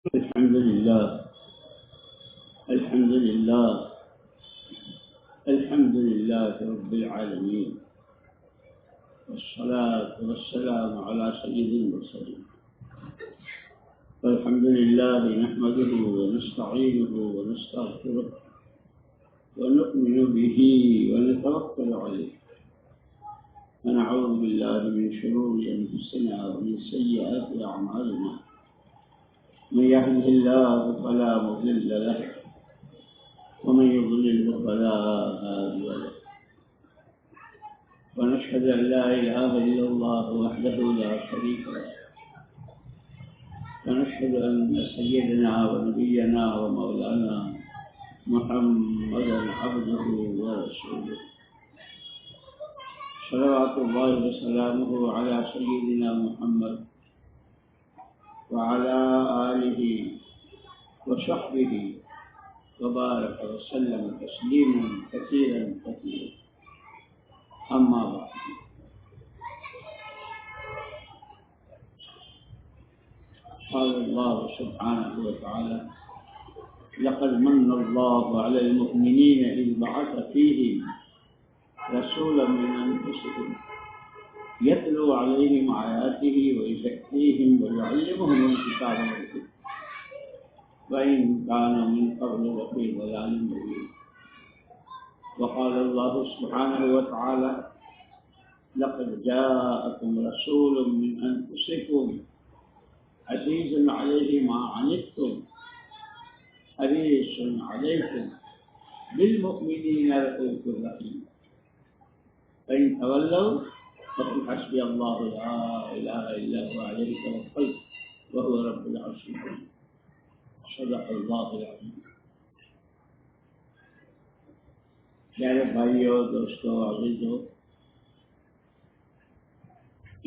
الحمد لله الحمد لله الحمد لله رب العالمين، والصلاة والسلام على سيد المرسلين. والحمد لله نحمده ونستعينه ونستغفره ونؤمن به ونتوكل عليه، ونعوذ بالله من شرور أنفسنا ومن سيئات أعمالنا. من يهده الله فلا مضل له ومن يضلل فلا هادي له، ونشهد أن لا إله إلا الله وحده لا شريك له، ونشهد أن سيدنا ونبينا ومولانا محمدا عبده ورسوله، صلوات الله وسلامه على سيدنا محمد وعلى آله وصحبه وبارك وسلم تسليما كثيرا كثيرا. أما بعد، قال الله سبحانه وتعالى: لقد من الله على المؤمنين إذ بعث فيهم رسولا من أنفسهم يتلو عليهم آياته ويزكيهم ويعلمهم الكتاب والحكمة وإن كانوا من قبل لفي ضلال مبين. وقال الله سبحانه وتعالى: لقد جاءكم رسول من أنفسكم عزيز عليه ما عنتم حريص عليكم بالمؤمنين رؤوف رحيم فإن تولوا فقل حسبي الله لا إله إلا هو عليه توكلت وهو رب العرش العظيم. صدق اللہ العظیم. پیارے بھائیوں، دوستوں، عزیزوں،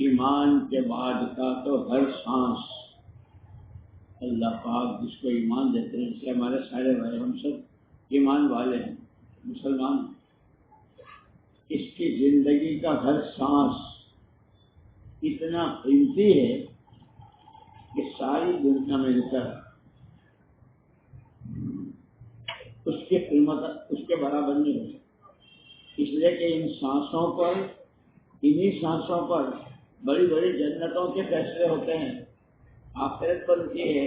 ایمان کے بعد کا تو ہر سانس اللہ پاک جس کو ایمان دیتے ہیں، جسے ہمارے سارے بھائی ہم سب ایمان والے ہیں، مسلمان، اس کی زندگی کا ہر سانس اتنا قیمتی ہے کہ ساری دنیا میں کر اس کی قیمت اس کے برابر نہیں ہو سکتی. اس لیے کہ ان سانسوں پر، انہی سانسوں پر بڑی بڑی جنتوں کے فیصلے ہوتے ہیں، آخرت بنتی ہے،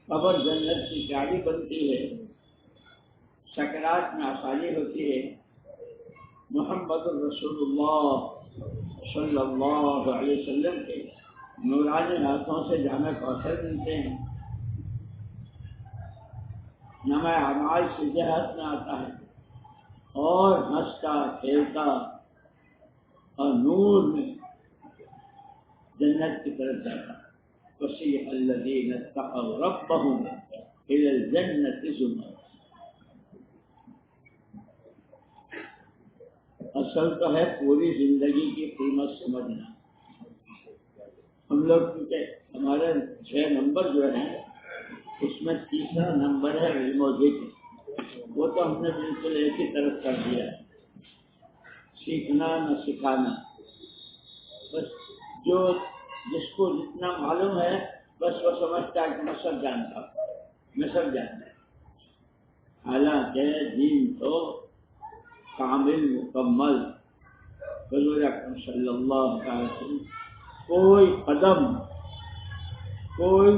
قبر جنت کی چابی بنتی ہے، سکرات میں آسانی ہوتی ہے، محمد رسول اللہ صلی اللہ علیہ وسلم کے نورانی ہاتھوں سے جامع کوثر ملتے ہیں، نامہ اعمال سیدھے ہاتھ میں آتا ہے، اور ہنستا کھیلتا اور نور میں جنت کی طرف جاتا ہے. وَسِيقَ الَّذِينَ اتَّقَوْا رَبَّهُمْ إِلَى الْجَنَّةِ زُمَرًا. اصل تو ہے پوری زندگی کی قیمت سمجھنا. ہم لوگ کیونکہ ہمارے 6 نمبر جو ہیں اس میں تیسرا نمبر ہے علم و ذکر، وہ تو ہم نے بالکل ایک ہی طرف کر دیا ہے، سیکھنا نہ سکھانا. بس جو جس کو جتنا معلوم ہے بس وہ سمجھتا ہے کہ میں سب جانتا ہوں، میں سب جانتا ہوں. حالانکہ دین تو کامل مکمل حضور اکرم صلی اللہ علیہ وسلم کوئی قدم، کوئی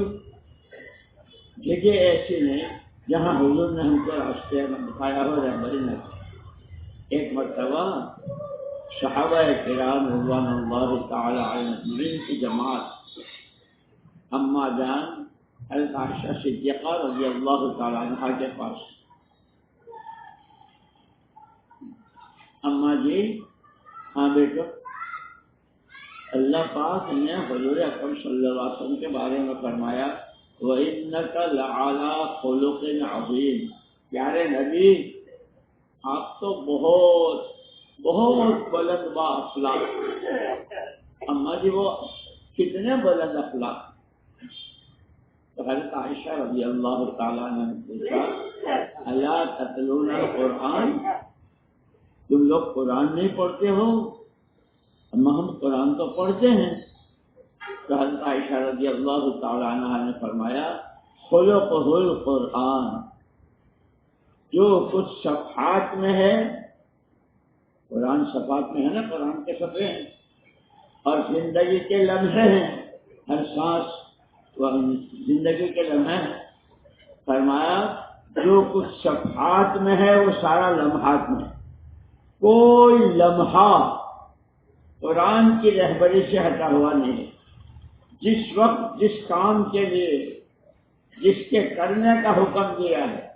جگہ ایسی نہیں جہاں حضور نے ہم کو راستے میں بتایا ہو رہبری نہ کی. ایک مرتبہ صحابہ کرام رضوان اللہ تعالی علیہم اجمعین کی جماعت اما جان حضرت عائشہ صدیقہ رضی اللہ تعالی عنہا کے پاس: اماں جی، ہاں بیٹو، اللہ پاک نے حضور اکرم صلی اللہ علیہ وسلم کے بارے میں فرمایا: وَإِنَّكَ لَعَلَىٰ خُلُقٍ عَظِيمٍ. پیارے نبی، آپ تو بہت بہت بلند با اخلاق. اماں جی، وہ کتنے بلند اخلاق؟ تو حضرت عائشہ رضی اللہ تعالیٰ عنہ نے پوچھا: الا تتلون القرآن، تم لوگ قرآن نہیں پڑھتے ہو؟ اما ہم قرآن تو پڑھتے ہیں. تو حضرت عائشہ رضی اللہ تعالی عنہا نے فرمایا خلقہ القرآن، جو کچھ صفحات میں ہے، قرآن صفحات میں ہے نا، قرآن کے صفحے ہیں، اور زندگی کے لمحے ہیں، ہر سانس وہ زندگی کے لمحے ہیں، فرمایا جو کچھ صفحات میں ہے وہ سارا لمحات میں ہے، کوئی لمحہ قرآن کی رہبری سے ہٹا ہوا نہیں ہے۔ جس وقت جس کام کے لیے جس کے کرنے کا حکم دیا ہے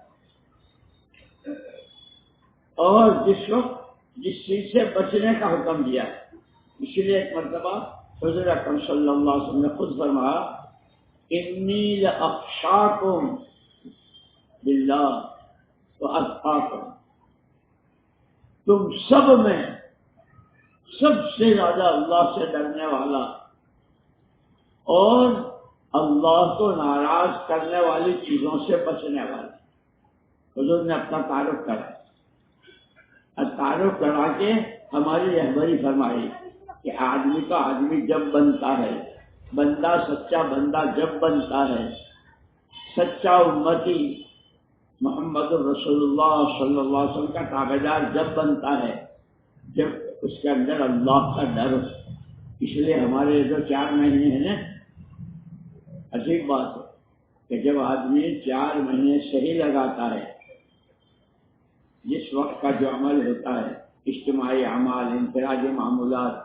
اور جس وقت جس چیز سے بچنے کا حکم دیا ہے، اسی لیے ایک مرتبہ حضور اکرم صلی اللہ علیہ وسلم نے خود فرمایا انی لاخشاکم باللہ واتقاکم، تم سب میں سب سے زیادہ اللہ سے ڈرنے والا اور اللہ کو ناراض کرنے والی چیزوں سے بچنے والا۔ حضور نے اپنا تعارف کرا، تعارف کرا کے ہماری رہبری فرمائی کہ آدمی کا آدمی جب بنتا ہے، بندہ سچا بندہ جب بنتا ہے، سچا امتی محمد الرسول اللہ صلی اللہ علیہ وسلم کا تابعدار جب بنتا ہے، جب اس کے اندر اللہ کا ڈر ہو۔ اس لیے ہمارے جو 4 مہینے ہیں نا، عجیب بات ہے کہ جب آدمی 4 مہینے صحیح لگاتا ہے، جس وقت کا جو عمل ہوتا ہے، اجتماعی اعمال، انفرادی معمولات،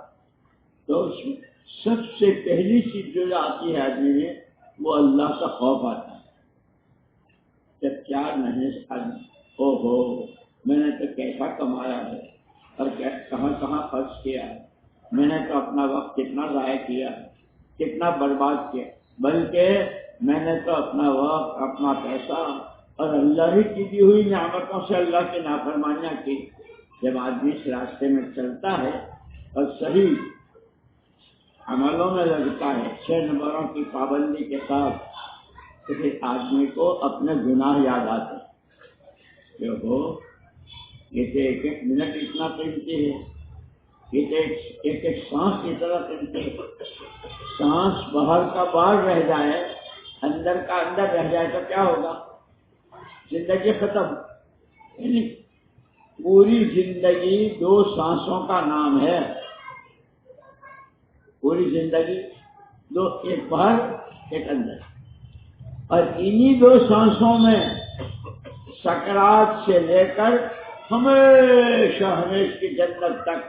تو اس میں سب سے پہلی چیز جو آتی ہے آدمی میں وہ اللہ کا خوف آتا ہے۔ جب 4 مہینے سے آدمی او ہو میں نے تو کیسا کمایا ہے اور کہاں کہاں خرچ کیا ہے، میں نے تو اپنا وقت کتنا ضائع کیا ہے، کتنا برباد کیا، بلکہ میں نے تو اپنا وقت، اپنا پیسہ اور اللہ ہی کی دی ہوئی نعمتوں سے اللہ کی نافرمانیاں کی۔ جب آدمی اس راستے میں چلتا ہے اور صحیح عملوں میں لگتا ہے 6 نمبروں کی پابندی کے ساتھ، تو پھر آدمی کو اپنے گناہ یاد آتے ہیں کہ ہو یہ تو ایک ایک منٹ اتنا قیمتی ہے، یہ تو ایک ایک سانس کی طرح قیمتی ہے۔ سانس باہر کا باہر رہ جائے، اندر کا اندر رہ جائے تو کیا ہوگا؟ زندگی ختم۔ یعنی پوری زندگی 2 سانسوں کا نام ہے، پوری زندگی 2، ایک باہر ایک اندر، اور انہی 2 سانسوں میں سکرات سے لے کر ہمیشہ ہمیشہ کی جنت تک،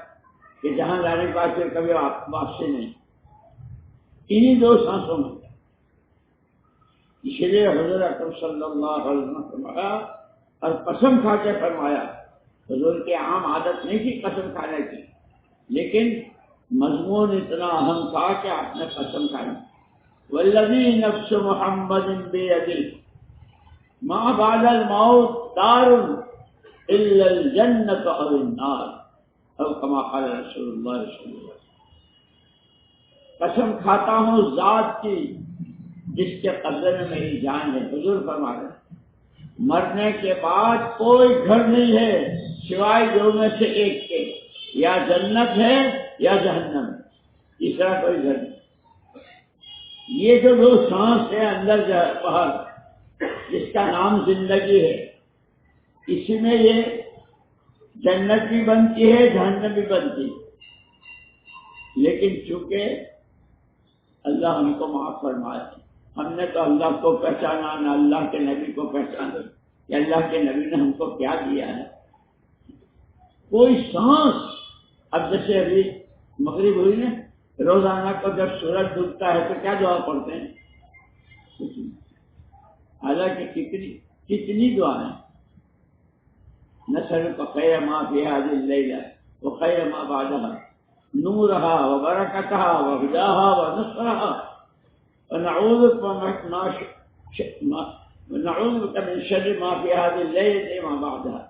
کہ جہاں جانے کے بعد پھر کبھی واپسی نہیں، انہی 2 سانسوں میں۔ اس لیے حضور اکرم صلی اللہ علیہ وسلم نے فرمایا، اور قسم کھا کے فرمایا، حضور کی عام عادت نہیں تھی قسم کھانے کی، لیکن مضمون اتنا اہم تھا کہ آپ نے قسم کھائی، والذی نفس محمد بیدہ ما بعد الموت دار الا الجنۃ او النار، او کما قال رسول اللہ صلی اللہ علیہ وسلم۔ قسم کھاتا ہوں ذات کی جس کے قبضے میں میری جان ہے، حضور فرما رہے ہیں مرنے کے بعد کوئی گھر نہیں ہے سوائے 2 میں سے ایک کے، یا جنت ہے یا جہنم ہے، تیسرا کوئی گھر نہیں۔ یہ جو 2 سانس ہے اندر باہر، جس کا نام زندگی ہے، اسی میں یہ جنت بھی بنتی ہے جہنم بھی بنتی ہے، لیکن چونکہ اللہ ہم کو معاف فرمائے، ہم نے تو اللہ کو پہچانا نہ اللہ کے نبی کو پہچانا کہ اللہ کے نبی نے ہم کو کیا دیا ہے۔ کوئی سانس، اب جیسے ابھی مغرب ہوئی نا، روزانہ کو جب سورج ڈوبتا ہے تو کیا دعا پڑھتے ہیں؟ حالانکہ کتنی دعائیں، نسألک خیر ما فی هذه اللیلہ وخیر ما بعدها، نورها وبرکتها وهداها ونصرها، ونعوذ بك من شر ما فی هذه اللیلہ وما بعدها۔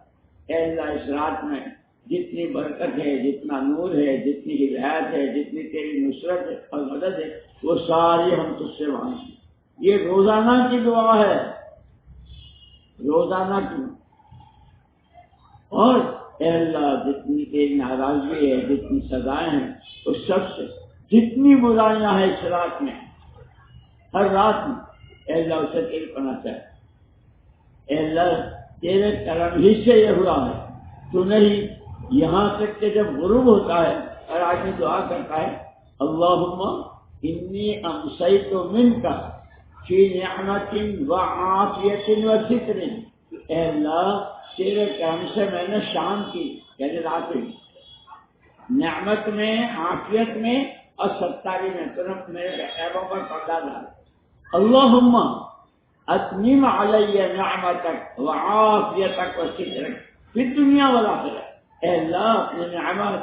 اے اللہ اس رات میں جتنی برکت ہے، جتنا نور ہے، جتنی ہدایت ہے، جتنی تیری نصرت ہے اور مدد ہے، وہ ساری ہم تجھ سے مانگتے ہیں۔ یہ روزانہ کی دعا ہے، روزانہ کی۔ اور اے اللہ جتنی تیری ناراضگی ہے، جتنی سزائیں ہیں، اس سب سے جتنی برائیاں ہیں اس رات میں، ہر رات میں، اے اللہ اسے تیری پناہ چاہے، اے اللہ تیرے کرم ہی سے یہ ہوا ہے، تو نہیں یہاں تک کہ جب غروب ہوتا ہے اور آدمی دعا کرتا ہے اللہم انی امسیت منک فی نعمت وعافیت وستر، اے اللہ تیرے کرم سے میں نے شام کی یعنی رات میں نعمت میں، عافیت میں اور ستاری میں ترنت میرے عیبوں پر پردہ ڈال، اللہم اتمم علی نعمتک وعافیتک وسترک فی الدنیا والآخرہ، اے اللہ اپنی نعمت،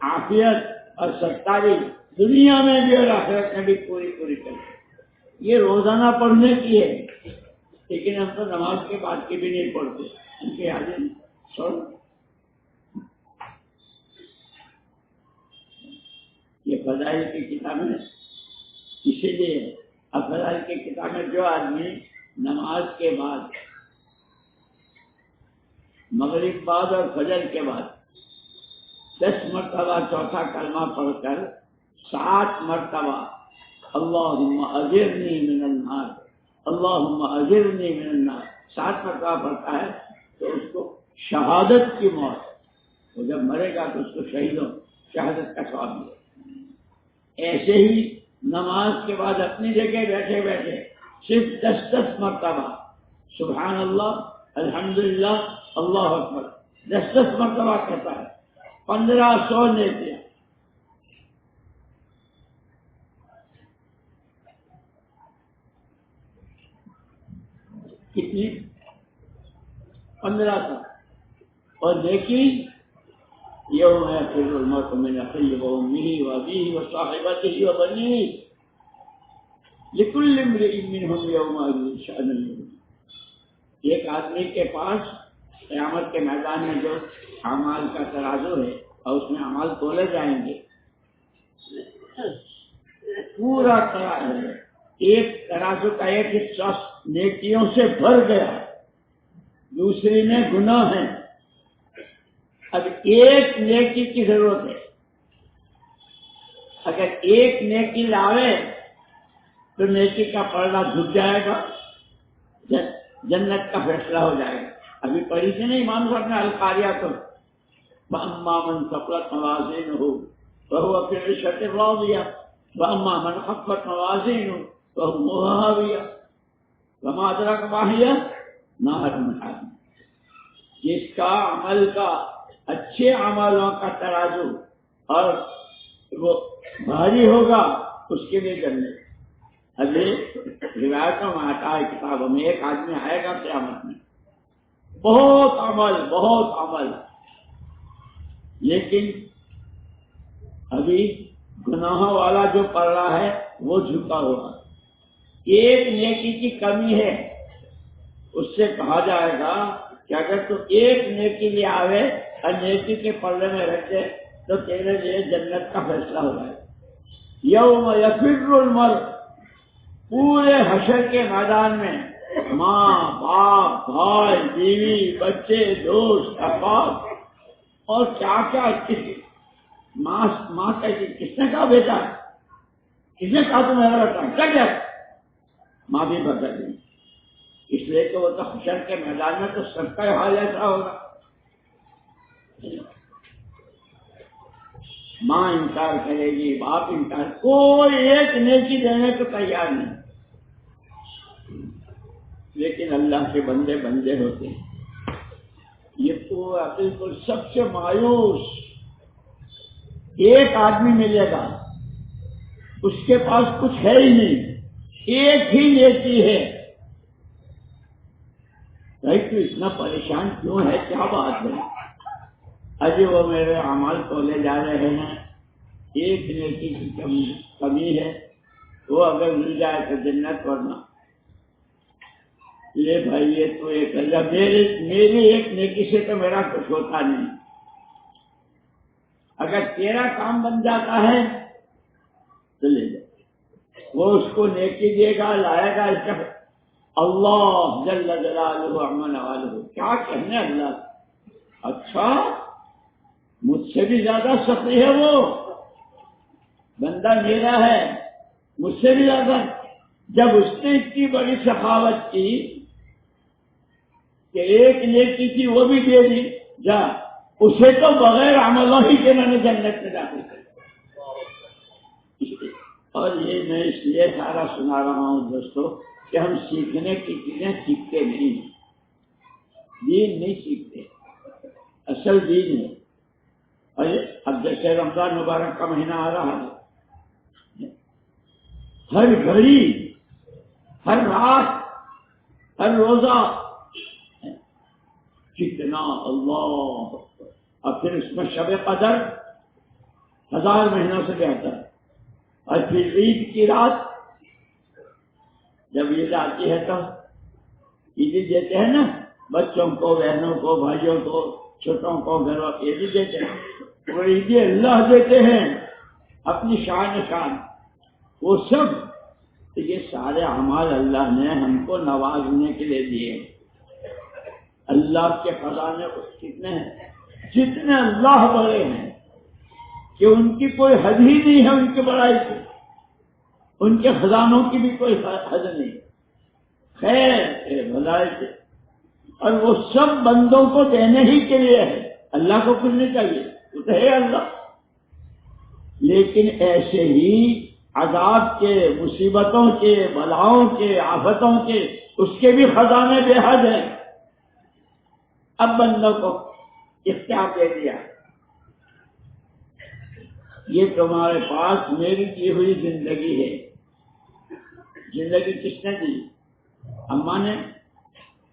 عافیت اور ستاری دنیا میں بھی اور آخرت میں بھی پوری پوری کر۔ یہ روزانہ پڑھنے کی ہے، لیکن ہم تو نماز کے بعد کی بھی نہیں پڑھتے، ان کی حاضر سن۔ یہ فضائل کی کتابیں اسی لیے اب فضائل کی کتابیں جو آدمی نماز کے بعد، مغرب بعد اور فجر کے بعد 10 مرتبہ چوتھا کلمہ پڑھ کر 7 مرتبہ اللہم اجرنی من النار، اللہم اجرنی من النار 7 مرتبہ پڑھتا ہے تو اس کو شہادت کی موت، وہ جب مرے گا تو اس کو شہادت کا ثواب ملے۔ ایسے ہی نماز کے بعد اپنی جگہ بیٹھے بیٹھے صرف 10 مرتبہ سبحان اللہ الحمدللہ اللہ اکبر 10 مرتبہ کرتا ہے، 1500 نیکیاں۔ کتنی؟ 1500۔ اور نیکی یوم یفر المرء من اخیہ وامہ وابیہ وصاحبتہ وبنیہ لکل امرئ منہم یومئذ شأن یغنیہ۔ ایک آدمی کے پاس قیامت کے میدان میں جو اعمال کا ترازو ہے اور اس میں اعمال تولے جائیں گے، پورا ترازو، ایک ترازو کا ایک حصہ نیکیوں سے بھر گیا، دوسری میں گناہ ہے، اب ایک نیکی کی ضرورت ہے، اگر ایک نیکی لاوے تو نیکی کا پردہ جھک جائے گا، جنت کا فیصلہ ہو جائے گا۔ ابھی پڑھی سے نہیں امام صاحب نے القاریہ کو وَأَمَّا مَنْ ثَقُلَتْ مَوَازِينُهُ فَهُوَ فِي عِيشَةٍ رَاضِيَةٍ وَأَمَّا مَنْ خَفَّتْ مَوَازِينُهُ فَأُمُّهُ هَاوِيَةٌ وَمَا أَدْرَاكَ مَا هِيَ نَارٌ حَامِيَةٌ۔ جس کا عمل کا، اچھے عملوں کا ترازو اور وہ بھاری ہوگا اس کے لیے جنت۔ ابھی روایتوں میں آتا ہے کتابوں میں ایک آدمی آئے گا قیامت میں، بہت عمل، لیکن ابھی گناہوں والا جو پڑ رہا ہے وہ جھکا ہوا، ایک نیکی کی کمی ہے، اس سے کہا جائے گا کہ اگر تو ایک نیکی لے آوے اور نیکی کے پلڑے میں رکھے تو تیرے لیے جنت کا فیصلہ ہو جائے۔ یوم یفر المرء، پورے حشر کے میدان میں ماں، باپ، بھائی، بیوی، بچے، دوست، احباب اور چاچا، ماں کہتی کس نے کہا بیٹا، کس نے کہا تو میرا بیٹا کیا ماں بھی بدل گئی، اس لیے کہ وہ تو حشر کے میدان میں تو سب کا حال ایسا ہوگا۔ ماں انکار کرے گی، باپ انکار، کوئی ایک نیکی دینے کو تیار نہیں، لیکن اللہ کے بندے ہوتے ہیں۔ یہ پورا بالکل سب سے مایوس ایک آدمی ملے گا، اس کے پاس کچھ ہے ہی نہیں، ایک ہی نیکی ہے، بھائی تو اتنا پریشان کیوں ہے، کیا بات ہے؟ ابھی وہ میرے اعمال تولے جا رہے ہیں، ایک نیکی کی کمی ہے، وہ اگر مل جائے تو جنت، ورنہ لے بھائی یہ تو ایک اللہ، میری ایک نیکی سے تو میرا کچھ ہوتا نہیں، اگر تیرا کام بن جاتا ہے تو لے جا۔ وہ اس کو نیکی دے گا، لائے گا، اس کا اللہ جل جلالہ عما نوالہ، کیا کہنے اللہ، اچھا مجھ سے بھی زیادہ سخی ہے وہ، بندہ میرا ہے مجھ سے بھی زیادہ. جب اس نے اتنی بڑی سخاوت کی کہ ایک نیکی تھی وہ بھی دے دی، جا اسے تو بغیر عملوں ہی کے میں نے جنت میں داخل کر. اور یہ میں اس لیے سارا سنا رہا ہوں دوستو کہ ہم سیکھنے کی چیزیں سیکھتے نہیں ہیں، دین نہیں سیکھتے، اصل دین ہے. اور اب جیسے رمضان مبارک کا مہینہ آ رہا ہے، ہر گھڑی، ہر رات، ہر روزہ کتنا اللہ، اور پھر اس میں شب قدر 1000 مہینوں سے بہتر. اور پھر عید کی رات، جب عید آتی ہے تو عیدی دیتے ہیں نا بچوں کو، بہنوں کو، بھائیوں کو، چھوٹوں کو، گھر والوں عیدی دیتے ہیں. وہ عیدی اللہ دیتے ہیں اپنی شان، وہ سب. یہ سارے اعمال اللہ نے ہم کو نوازنے کے لیے دیے. اللہ کے خزانے کتنے ہیں، جتنے اللہ بڑے ہیں کہ ان کی کوئی حد ہی نہیں ہے، ان کی بڑائی کی، ان کے خزانوں کی بھی کوئی حد نہیں، خیر بھلائی سے. اور وہ سب بندوں کو دینے ہی کے لیے ہے، اللہ کو کچھ نہیں چاہیے، وہ تو ہے اللہ. لیکن ایسے ہی عذاب کے، مصیبتوں کے، بلاؤں کے، آفتوں کے، اس کے بھی خزانے بے حد ہیں. اب بندوں کو اختیار دے دیا، یہ تمہارے پاس میری دی ہوئی زندگی ہے. زندگی کس نے دی؟ اماں نے،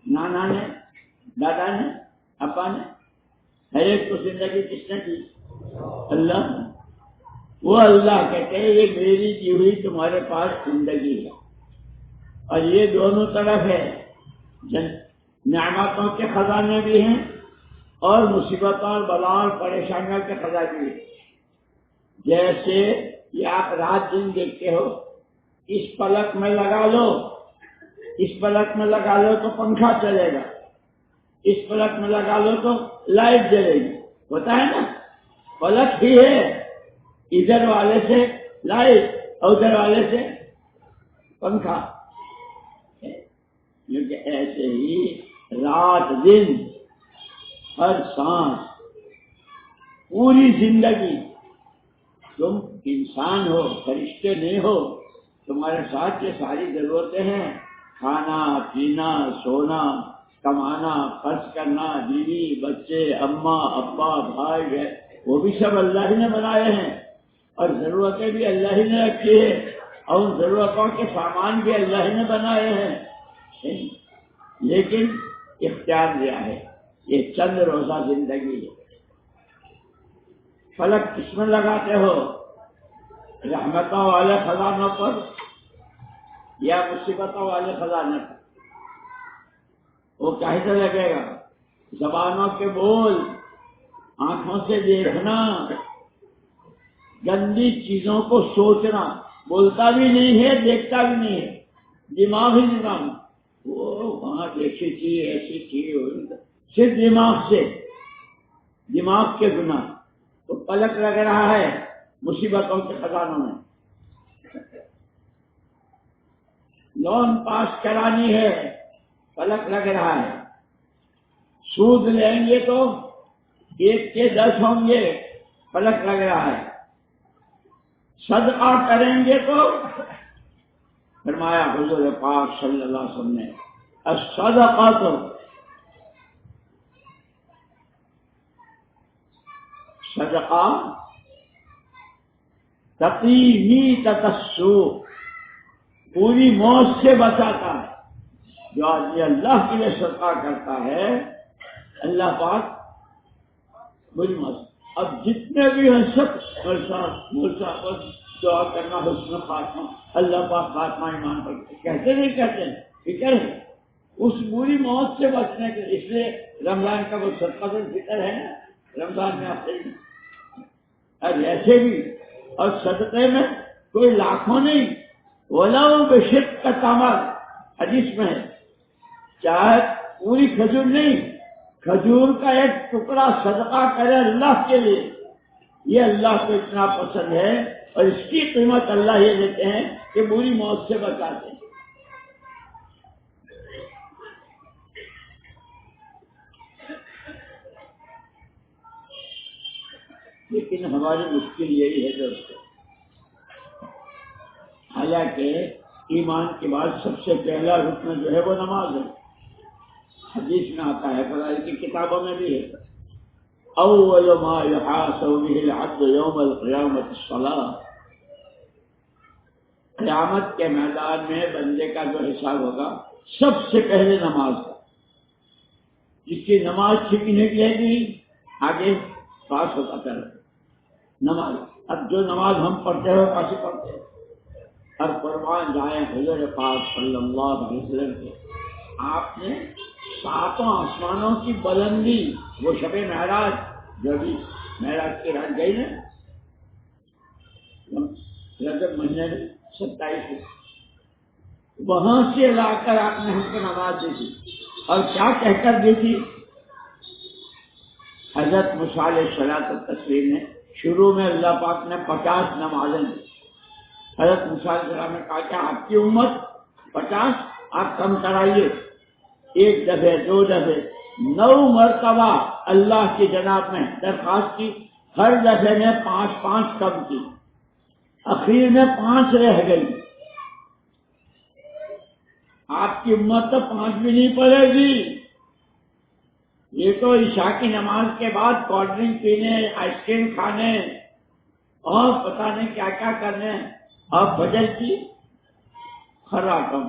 نانا نے، دادا نے، ابا نے. ہر ایک کو زندگی کس نے دی؟ اللہ نے. وہ اللہ کہتے ہیں یہ میری دی ہوئی تمہارے پاس زندگی ہے. اور یہ دونوں طرف ہے، نعمتوں کے خزانے بھی ہیں اور مصیبتوں اور بلاؤں اور پریشانیوں کے خزانے بھی ہیں. جیسے یہ آپ رات دن دیکھتے ہو، اس پلک میں لگا لو، اس پلک میں لگا لو تو پنکھا چلے گا، اس پلک میں لگا لو تو لائٹ جلے گی. ہوتا ہے نا، پلک ہی ہے، ادھر والے سے لائٹ اور ادھر والے سے پنکھا. کیونکہ ایسے ہی رات دن، ہر سانس، پوری زندگی. تم انسان ہو، فرشتے نہیں ہو، تمہارے ساتھ یہ ساری ضرورتیں ہیں، کھانا، پینا، سونا، کمانا، خرچ کرنا، بیوی، بچے، اماں، ابا، بھائی، وہ بھی سب اللہ ہی نے بنائے ہیں. اور ضرورتیں بھی اللہ ہی نے رکھی ہے، اور ان ضرورتوں کے سامان بھی اللہ ہی نے بنائے ہیں. لیکن اختیار دیا ہے، یہ چند روزہ زندگی ہے. فلک کس میں لگاتے ہو؟ رحمتوں والے خزانوں پر یا مصیبتوں والے خزانے پر؟ وہ کیسے لگے گا؟ زبانوں کے بول، آنکھوں سے دیکھنا، گندی چیزوں کو سوچنا، بولتا بھی نہیں ہے، دیکھتا بھی نہیں ہے، دماغ ہی دماغ. وہ وہاں دیکھی تھی، ایسی تھی، صرف دماغ سے، دماغ کے گناہ. تو پلک لگ رہا ہے مصیبتوں کے خزانوں میں. لون پاس کرانی ہے، پلک لگ رہا ہے. سود لیں گے تو 1 کے 10 ہوں گے، پلک لگ رہا ہے. صدقہ کریں گے تو فرمایا حضور پاک صلی اللہ علیہ وسلم نے، الصدقۃ صدقہ تقی میتۃ السوء، پوری موت سے بچاتا ہے. جو آدمی اللہ کے لیے صدقہ کرتا ہے، اللہ پاک بری موت. اب جتنے بھی ہیں سب مرسا پر دعا کرنا حسن خاتمہ، اللہ پاک خاتمہ ایمان پر کہتے نہیں کہتے ہیں، فکر ہے اس بری موت سے بچنے کے. اس لیے رمضان کا وہ صدقہ فکر ہے نا، رمضان میں آتے ہیں. اور ایسے بھی، اور صدقے میں کوئی لاکھوں نہیں، وَلَوْ بِشِقِّ تَمْرٍ، حدیث میں ہے، چاہے پوری کھجور نہیں، کھجور کا ایک ٹکڑا صدقہ کرے اللہ کے لیے، یہ اللہ کو اتنا پسند ہے. اور اس کی قیمت اللہ یہ دیتے ہیں کہ بری موت سے بچاتے ہیں۔ لیکن ہماری مشکل یہی ہے دوستو، حالانکہ ایمان کے بعد سب سے پہلا رکن جو ہے وہ نماز ہے۔ حدیث میں آتا ہے، فضائل کی کتابوں میں بھی ہے، اول ما یحاسب به العبد یوم القیامۃ الصلاۃ، قیامت کے میدان میں بندے کا جو حساب ہوگا سب سے پہلے نماز کا۔ جس کی نماز ٹھیک نکلے گی آگے پاس ہوتا چلا نماز۔ اب جو نماز ہم پڑھتے ہیں کیسے پڑھتے ہیں؟ اور قربان جائیں حضور پاک صلی اللہ علیہ وسلم کے، آپ نے ساتوں آسمانوں کی بلندی، وہ شب معراج جو بھی معراج کی رات گئی نا رجب مہینے میں 27 میں، وہاں سے لا کر آپ نے ہم کو نماز دی تھی، اور کیا کہہ کر دی تھی؟ حضرت موسیٰ علیہ السلام نے شروع میں اللہ پاک نے 50 نمازیں دی۔ حضرت موسیٰ علیہ السلام نے کہا کہ آپ کی امت 50 آپ کم کرائیے، ایک دفعے 2 دفعے 9 مرتبہ اللہ کی جناب میں درخواست کی، ہر دفعے میں 5 کم کی، اخیر میں 5 رہ گئی۔ آپ کی امت تو 5 بھی نہیں پڑے گی، یہ تو عشاء کی نماز کے بعد کولڈ ڈرنک پینے، آئس کریم کھانے اور پتہ نہیں کیا کیا کرنے، اور فجر کی خراکم،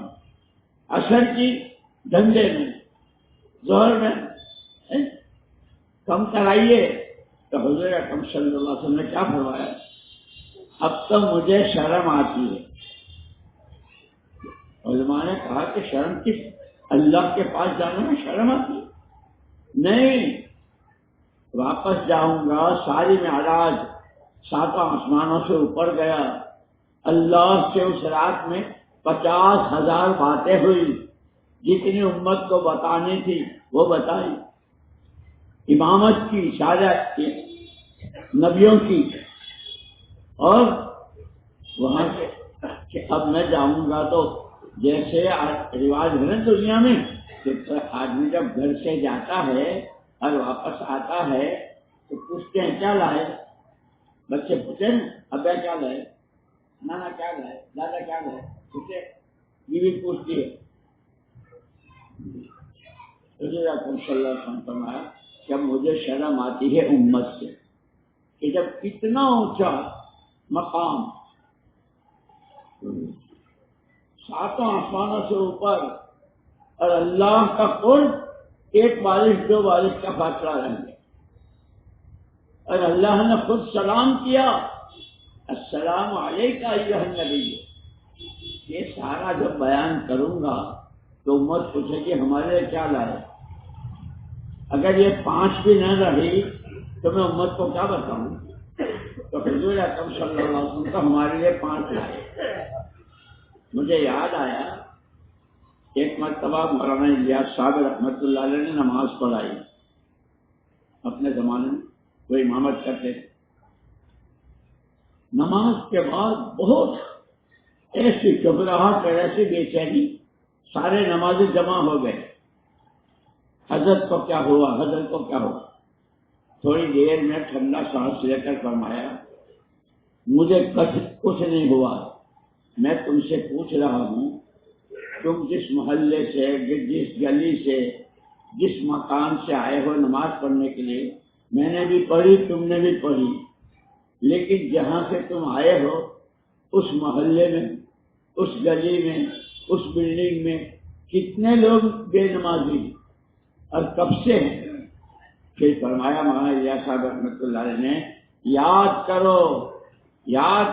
عصر کی دھندے میں، ظہر میں کم کرائیے۔ تو حضور اکرم صلی اللہ علیہ وسلم نے کیا فرمایا؟ اب تو مجھے شرم آتی ہے۔ علماء نے کہا کہ شرم کس؟ اللہ کے پاس جانے میں شرم آتی ہے؟ نہیں، واپس جاؤں گا، ساری معراج 7 آسمانوں سے اوپر گیا، اللہ سے اس رات میں 50,000 باتیں ہوئی، جتنی امت کو بتانی تھی وہ بتائی، امامت کی، شہادت کی، نبیوں کی، اور وہاں سے کہ اب میں جاؤں گا تو جیسے رواج ہے نا دنیا میں کہ آدمی جب گھر سے جاتا ہے اور واپس آتا ہے تو پوچھتے ہیں کیا لائے؟ بچے پوچھتے ہیں ابا کیا لائے، نانا کیا لائے، دادا کیا لائے، پوچھتے بیوی پوچھتی ہے۔ رسول اکرم صلی اللہ علیہ وسلم فرمایا کہ مجھے شرم آتی ہے امت سے کہ جب اتنا اونچا مقام 7 آسمانوں سے اوپر اور اللہ کا قرب 1 بارش 2 بارش کا فاصلہ رہ گیا، اور اللہ نے خود سلام کیا، السلام علیکہ ایھا النبی۔ یہ سارا جب بیان کروں گا تو امت پوچھے کہ ہمارے لیے کیا لائے؟ اگر یہ 5 بھی نہ رہی تو میں امت کو کیا بتاؤں؟ تو حضور اکرم صلی اللہ علیہ وسلم تو ہمارے لیے 5 لائے۔ مجھے یاد آیا ایک مرتبہ مولانا الیاس صاحب رحمۃ اللہ علیہ نے نماز پڑھائی، اپنے زمانے میں وہ امامت کرتے تھے۔ نماز کے بعد بہت ایسی گھبراہٹ اور ایسی بے چینی، سارے نمازی جمع ہو گئے، حضرت کو کیا ہوا، حضرت کو کیا ہوا؟ تھوڑی دیر میں ٹھنڈا سانس لے کر فرمایا مجھے کچھ نہیں ہوا، میں تم سے پوچھ رہا ہوں تم جس محلے سے، جس گلی سے، جس مکان سے آئے ہو نماز پڑھنے کے لیے، میں نے بھی پڑھی، تم نے بھی پڑھی، لیکن جہاں سے تم آئے ہو اس محلے میں، اس گلی میں، اس بلڈنگ میں کتنے لوگ بے نمازی اور کب سے ہیں؟ پھر فرمایا مولانا الیاس صاحب رحمۃ اللہ علیہ نے یاد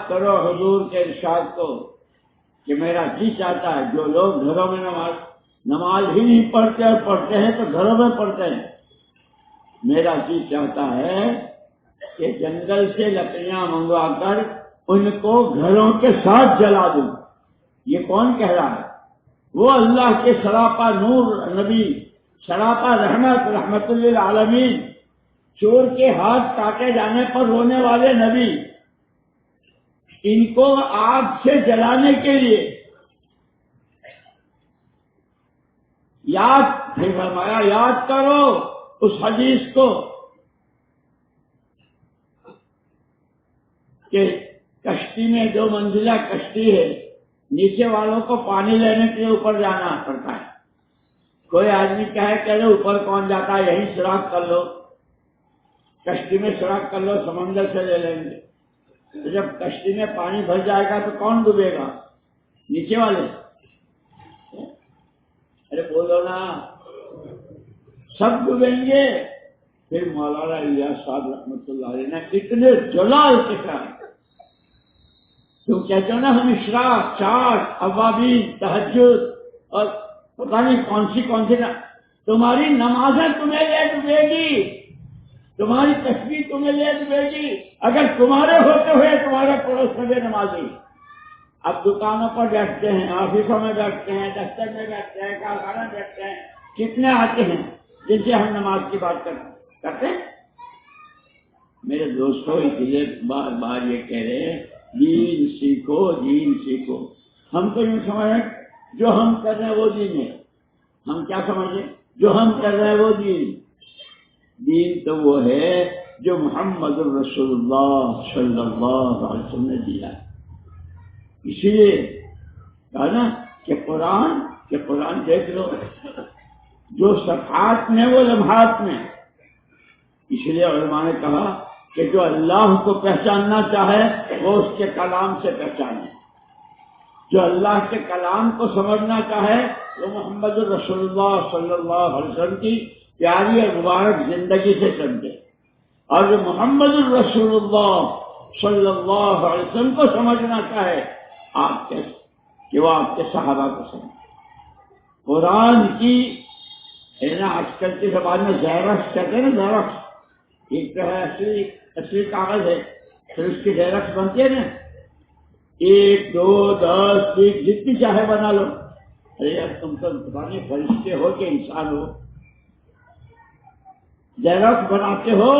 کرو حضور کے ارشاد کو کہ میرا جی چاہتا ہے جو لوگ گھروں میں نماز ہی نہیں پڑھتے اور پڑھتے ہیں تو گھروں میں پڑھتے ہیں، میرا جی چاہتا ہے کہ جنگل سے لکڑیاں منگوا کر ان کو گھروں کے ساتھ جلا دوں۔ یہ کون کہہ رہا ہے؟ وہ اللہ کے سراپا نور نبی، سراپا رحمت للعالمین، چور کے ہاتھ کاٹے جانے پر رونے والے نبی، ان کو آگ سے جلانے کے لیے فرمایا یاد کرو اس حدیث کو کہ کشتی میں 2 منزلہ کشتی ہے، نیچے والوں کو پانی لینے کے لیے اوپر جانا پڑتا ہے. کوئی آدمی کہے کہ اوپر کون جاتا ہے، یہیں سوراخ کر لو، کشتی میں سوراخ کر لو، سمندر سے لے لیں گے. تو جب کشتی میں پانی بھر جائے گا تو کون ڈوبے گا؟ نیچے والے. ارے بولو نا، سب ڈوبیں گے. پھر مولانا الیاس صاحب رحمۃ اللہ علیہ نے اتنے جلال کے ساتھ، تم کہتے ہو نا ہم اشراق، چاٹ، اوابین، تہجد اور پتہ نہیں کون سی تمہاری نمازیں تمہیں لے ڈوبے گی، تمہاری تسبیح تمہیں لے ڈوبے گی اگر تمہارے ہوتے ہوئے تمہارے پڑوس میں بے نمازی. اب دکانوں پر بیٹھتے ہیں، آفسوں میں بیٹھتے ہیں، دفتر میں بیٹھتے ہیں، کارخانہ میں بیٹھتے ہیں، کتنے آتے ہیں جن سے ہم نماز کی بات کرتے ہیں. میرے دوستوں اس لیے بار بار یہ کہہ رہے ہیں دین سیکھو، دین سیکھو. ہم تو یوں سمجھیں جو ہم کر رہے ہیں وہ دین ہے. ہم کیا سمجھیں؟ جو ہم کر رہے ہیں وہ دین. دین تو وہ ہے جو محمد الرسول اللہ صلی اللہ علیہ وسلم نے دیا. اسی لیے کہا نا کہ قرآن دیکھ لو، جو صفحات میں وہ لمحات میں. اس لیے علماء نے کہا کہ جو اللہ کو پہچاننا چاہے وہ اس کے کلام سے پہچانے، جو اللہ کے کلام کو سمجھنا چاہے وہ محمد رسول اللہ صلی اللہ علیہ وسلم کی پیاری اور مبارک زندگی سے سمجھے، اور جو محمد الرسول اللہ صلی اللہ علیہ وسلم کو سمجھنا چاہے کہ وہ آپ کے صحابہ کو سمجھے. قرآن کی ہے نا، آج کل کے زبان میں زیرکس کہتے ہیں نا، زیرکس. ایک تو ہے اصلی کاغذ ہے، پھر اس کی زیرکس بنتی ہے نا، 1 2 10 20 جتنی چاہے بنا لو. ارے یار تم تو فرشتے ہو کہ انسان ہو، زیرکس بناتے ہو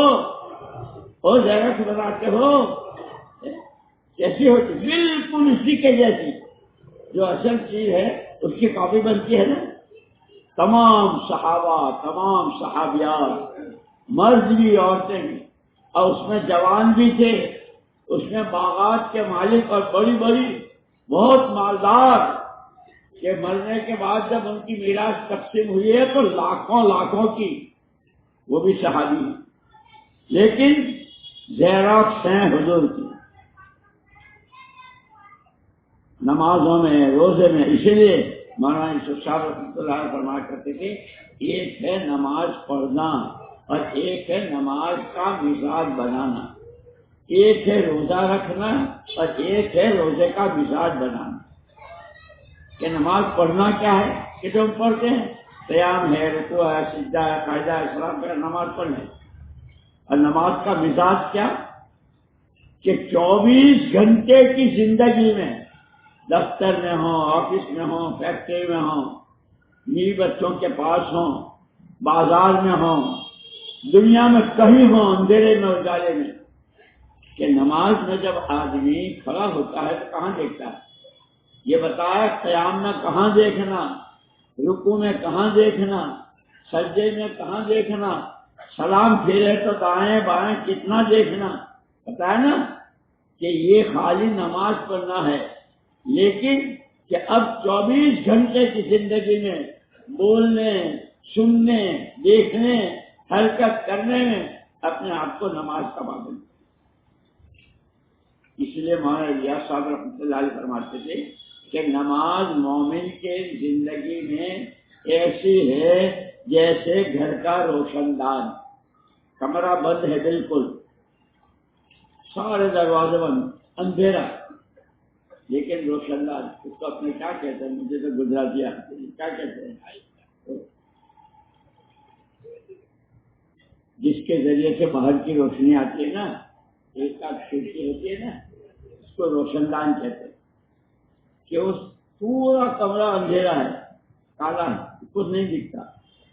اور زیرکس بناتے ہو کیسی ہوتی؟ بالکل اسی کے جیسی. جو اصل چیز ہے اس کی کاپی بنتی ہے نا. تمام صحابہ، تمام صحابیات، مرد بھی عورتیں بھی، اور اس میں جوان بھی تھے، اس میں باغات کے مالک اور بڑی بڑی بہت مالدار کہ مرنے کے بعد جب ان کی میراث تقسیم ہوئی ہے تو لاکھوں کی وہ بھی صحابی ہیں. لیکن زیرکس ہیں حضور کی نمازوں میں، روزے میں. اسی لیے مولانا یوسف صاحب رحمۃ اللہ علیہ فرمایا کرتے تھے ایک ہے نماز پڑھنا اور ایک ہے نماز کا مزاج بنانا. ایک ہے روزہ رکھنا اور ایک ہے روزے کا مزاج بنانا. کہ نماز پڑھنا کیا ہے کہ جو ہم پڑھتے ہیں قیام ہے، رکوع ہے، سجدہ ہے، قاعدہ ہے، سلام ہے، نماز پڑھنے. اور نماز کا مزاج کیا کہ 24 گھنٹے کی زندگی میں دفتر میں ہوں، آفس میں ہوں، فیکٹری میں ہوں، بیوی بچوں کے پاس ہوں، بازار میں ہوں، دنیا میں کہیں ہوں، اندھیرے میں اجالے میں، کہ نماز میں جب آدمی کھڑا ہوتا ہے تو کہاں دیکھتا ہے؟ یہ بتایا قیام میں کہاں دیکھنا، رکوع میں کہاں دیکھنا، سجدے میں کہاں دیکھنا، سلام پھیرے تو دائیں بائیں کتنا دیکھنا. بتایا نا کہ یہ خالی نماز پڑھنا ہے. لیکن کہ اب 24 گھنٹے کی زندگی میں بولنے، سننے، دیکھنے، حرکت کرنے میں اپنے آپ کو نماز کا پابند. اس لیے مولانا الیاس صاحب رحمۃ اللہ علیہ فرماتے تھے کہ نماز مومن کے زندگی میں ایسی ہے جیسے گھر کا روشن دان. کمرہ بند ہے، بالکل سارے دروازے بند، اندھیرا، لیکن روشن دان. اس کو اپنے کیا کہتے ہیں؟ مجھے تو گجراتی آتی ہے، کیا کہتے ہیں؟ جس کے ذریعے سے باہر کی روشنی آتی ہے نا، ایک آدھ کھڑکی ہوتی ہے نا، اس کو روشن دان کہتے ہیں. کہ اس پورا کمرہ اندھیرا ہے، کالا ہے، کچھ نہیں دکھتا،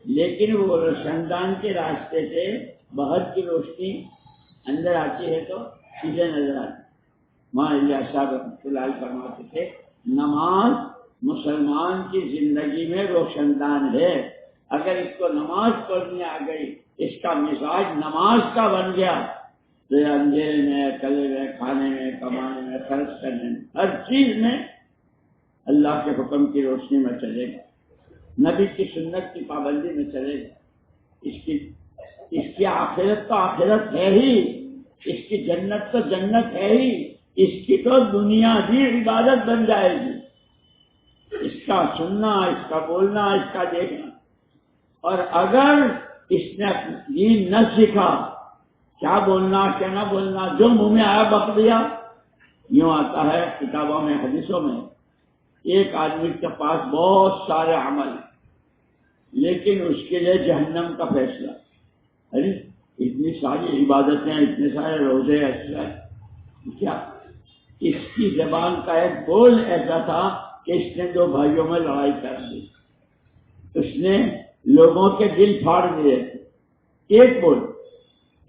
لیکن وہ روشن دان کے راستے سے باہر کی روشنی اندر آتی ہے تو چیزیں نظر آتی. مولانا صاحب رحمۃ اللہ علیہ فرماتے تھے نماز مسلمان کی زندگی میں روشن دان ہے. اگر اس کو نماز پڑھنے آ گئی، اس کا مزاج نماز کا بن گیا تو یہ اندھیرے میں، کلے میں، کھانے میں، کمانے میں، خرچ کرنے میں، ہر چیز میں اللہ کے حکم کی روشنی میں چلے گا، نبی کی سنت کی پابندی میں چلے گا. اس کی آخرت تو آخرت ہے ہی، اس کی جنت تو جنت ہے ہی، اس کی تو دنیا بھی عبادت بن جائے گی. اس کا سننا، اس کا بولنا، اس کا دیکھنا. اور اگر اس نے دین نہ سیکھا، کیا بولنا کیا نہ بولنا، جو منہ میں آیا بک دیا. یوں آتا ہے کتابوں میں، حدیثوں میں، ایک آدمی کے پاس بہت سارے عمل لیکن اس کے لیے جہنم کا فیصلہ. ارے اتنی ساری عبادتیں، اتنے سارے روزے، اچھا کیا اس کی زبان کا ایک بول ایسا تھا کہ اس نے دو بھائیوں میں لڑائی کر دی، اس نے لوگوں کے دل پھاڑ دیے، ایک بول.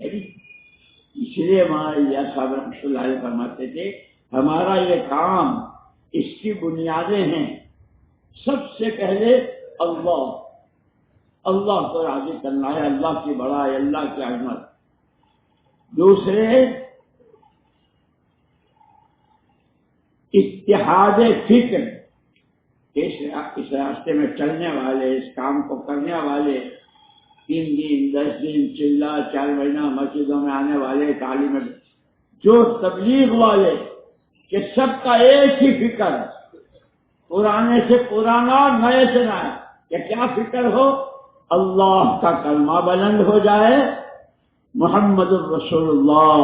اس لیے مولانا صاحب رحمۃ اللہ علیہ فرماتے تھے ہمارا یہ کام، اس کی بنیادیں ہیں سب سے پہلے اللہ کو راضی کرنا ہے، اللہ کی بڑائی، اللہ کی عظمت. دوسرے اتحاد فکر، اس راستے میں چلنے والے، اس کام کو کرنے والے، 3 دن 10 دن چلا 4 مہینہ مسجدوں میں آنے والے، تعلیم جو تبلیغ والے کہ سب کا ایک ہی فکر، پرانے سے پرانا، نئے سے نیا، کہ کیا فکر ہو؟ اللہ کا کلمہ بلند ہو جائے، محمد الرسول اللہ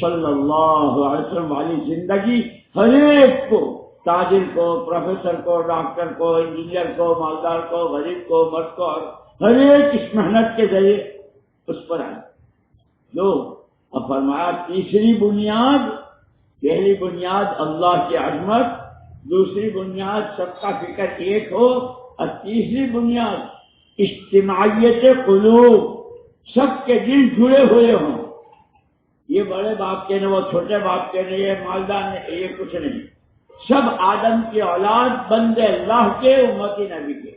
صلی اللہ علیہ وسلم والی زندگی ہر ایک کو، تاجر کو، پروفیسر کو، ڈاکٹر کو، انجینئر کو، مالدار کو، غریب کو، مرد کو، ہر ایک اس محنت کے ذریعے اس پر آئے. اب فرمایا تیسری بنیاد، پہلی بنیاد اللہ کی عظمت، دوسری بنیاد سب کا فکر ایک ہو، اور تیسری بنیاد اجتماعیت قلوب، سب کے دل جڑے ہوئے ہوں. یہ بڑے باپ کے نہیں، وہ چھوٹے باپ کے نہیں، یہ مالدار نہیں، یہ کچھ نہیں، سب آدم کی اولاد، بندے اللہ کے، امتی نبی کے.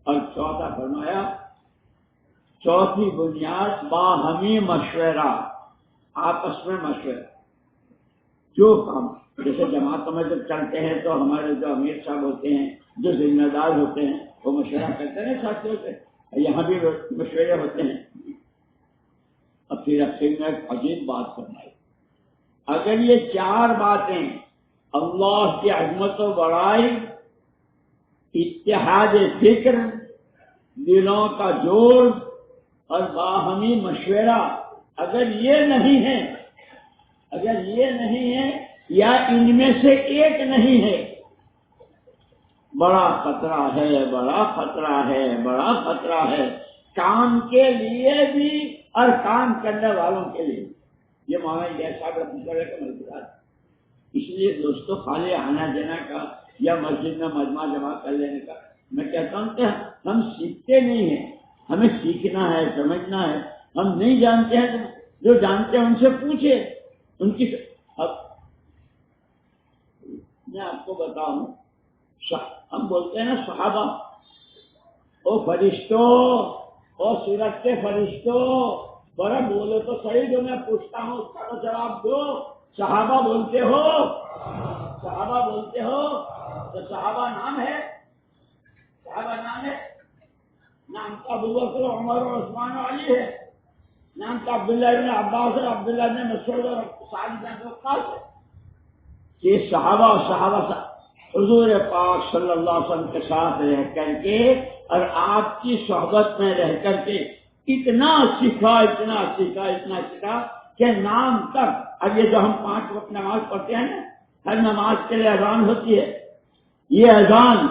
اور چوتھا فرمایا چوتھی بنیاد باہمی مشورہ، آپس میں مشورہ. جو کام جیسے جماعتوں میں جب چلتے ہیں تو ہمارے جو امیر صاحب ہوتے ہیں، جو ذمہ دار ہوتے ہیں، وہ مشورہ کرتے ہیں ساتھیوں سے، یہاں بھی مشورے ہوتے ہیں. اب پھر اخیر میں ایک عجیب بات فرمائی، اگر یہ 4 باتیں، اللہ کی عظمت و بڑائی، اتحاد فکر، دلوں کا جوڑ اور باہمی مشورہ، اگر یہ نہیں ہے، یا ان میں سے ایک نہیں ہے، بڑا خطرہ ہے، بڑا خطرہ ہے، بڑا خطرہ ہے، کام کے لیے بھی اور کام کرنے والوں کے لیے. یہ مولانا صاحب رحمۃ اللہ کا مذکورات. اس لیے دوستوں خالی آنا دینا کا یا مسجد میں مجمع جمع کر لینے کا، میں کہتا ہوں کہ ہم سیکھتے نہیں ہیں، ہمیں سیکھنا ہے، سمجھنا ہے. ہم نہیں جانتے ہیں تو جو جانتے ہیں ان سے پوچھے، ان کی. اب میں آپ کو بتاؤں، ہم بولتے ہیں نا صحابہ، او فرشتوں، او سورج کے فرشتوں، بڑا بولو تو صحیح، جو میں پوچھتا ہوں اس کا تو جواب دو. صحابہ بولتے ہو، صحابہ بولتے ہو، تو صحابہ نام ہے، صحابہ نام کا ابو بکر، عمر اور عثمان و علی ہے، نام کا عبداللہ ابن عباس اور عبداللہ ابن مسعود اور سعد بن وقاص ہے. یہ صحابہ اور صحابہ حضور پاک صلی اللہ علیہ وسلم کے ساتھ رہ کر کے اور آپ کی صحبت میں رہ کر کے اتنا سیکھا کہ نام تک. اب یہ جو ہم 5 وقت نماز پڑھتے ہیں نا، ہر نماز کے لیے اذان ہوتی ہے. یہ اذان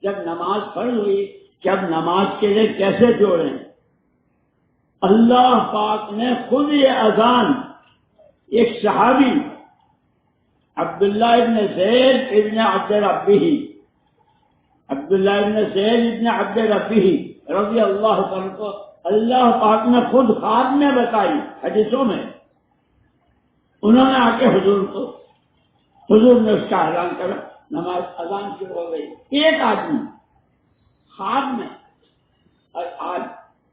جب نماز فرض ہوئی کہ اب نماز کے لیے کیسے جوڑیں، اللہ پاک نے خود یہ اذان ایک صحابی عبداللہ ابن زید ابن عبد ربہ رضی اللہ عنہ کو اللہ پاک نے خود خواب میں بتائی حدیثوں میں. انہوں نے آ کے حضور نے اس کا اعلان کرا، نماز اذان شروع ہو گئی. ایک آدمی خواب میں. اور آج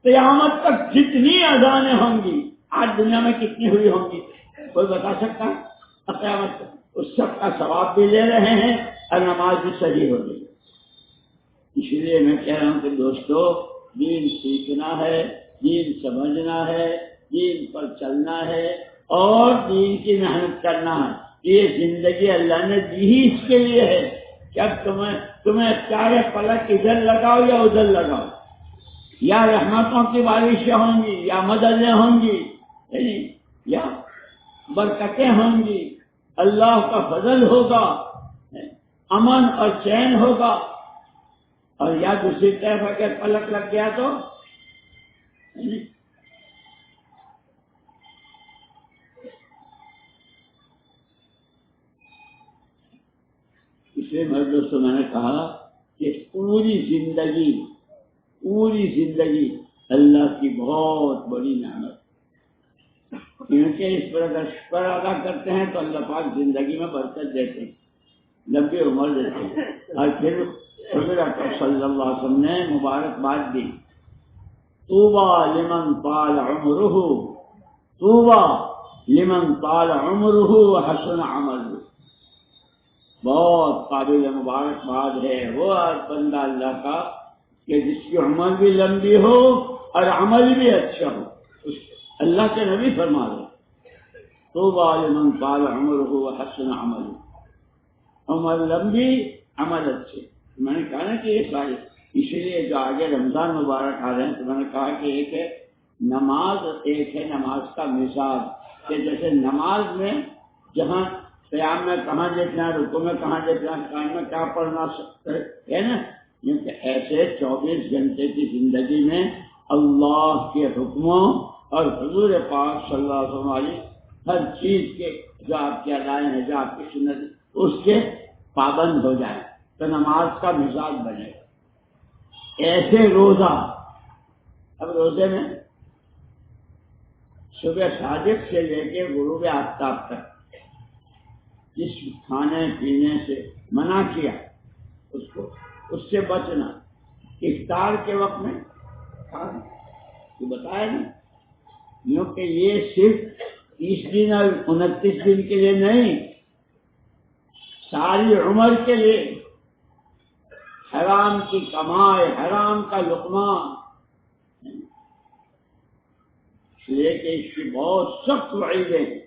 قیامت تک جتنی اذانیں ہوں گی، آج دنیا میں کتنی ہوئی ہوں گی کوئی بتا سکتا ہے؟ قیامت تک اس سب کا ثواب بھی لے رہے ہیں اور نماز بھی صحیح ہو گئی. اس لیے میں کہہ رہا ہوں کہ دوستو، دین سیکھنا ہے، دین سمجھنا ہے، دین پر چلنا ہے اور دین کی محنت کرنا ہے. یہ زندگی اللہ نے دی ہی اس کے لیے ہے کہ اب تمہیں چارے پلک ادھر لگاؤ یا ادھر لگاؤ، یا رحمتوں کی بارشیں ہوں گی یا مددیں ہوں گی یا برکتیں ہوں گی، اللہ کا فضل ہوگا، امن اور چین ہوگا. اور یا دوسری طرف اگر پلک لگ گیا تو اس لیے میرے دوستوں میں نے کہا کہ پوری زندگی اللہ کی بہت بڑی نعمت، کیونکہ اس پر اگر شکر ادا کرتے ہیں تو اللہ پاک زندگی میں برکت دیتے ہیں، لمبی عمر دیتے ہیں. اور پھر حضرت صلی اللہ علیہ وسلم نے مبارکباد دی، طوبی لمن طال عمرہ، طوبی لمن طال عمرہ وحسن عملہ. بہت قابل مبارکباد ہے وہ بندہ اللہ کا کہ جس کی عمر بھی لمبی ہو اور عمل بھی اچھا ہو. اللہ کے نبی فرما رہے طوبی لمن طال عمرہ وحسن عملہ، عمر لمبی عمل اچھے. میں نے کہا نا کہ یہ سارے، اسی لیے جو آگے رمضان مبارک آ رہے ہیں تو میں نے کہا کہ ایک ہے نماز، ایک ہے نماز کا مزاج، کہ جیسے نماز میں جہاں قیام میں کہاں دیکھنا، رکوع میں کہاں دیکھنا، قیام میں کیا پڑھنا ہے نا، کیونکہ ایسے 24 گھنٹے کی زندگی میں اللہ کے حکموں اور حضور پاک صلی اللہ علیہ وسلم ہر چیز کے جو آپ کی ادائیں ہیں، جو آپ کی سنت، اس کے پابند ہو جائیں تو نماز کا مزاج بنے گا. ایسے روزہ، اب روزے میں صبح صادق سے لے کے غروب آفتاب تک جس کھانے پینے سے منع کیا اس سے بچنا، افطار کے وقت میں کھانا تو بتایا نہیں، کیونکہ یہ صرف 30 دن اور 29 دن کے لیے نہیں، ساری عمر کے لیے. حرام کی کمائی، حرام کا لقمہ، اس لیے کہ اس کی بہت سخت وعیدیں ہیں.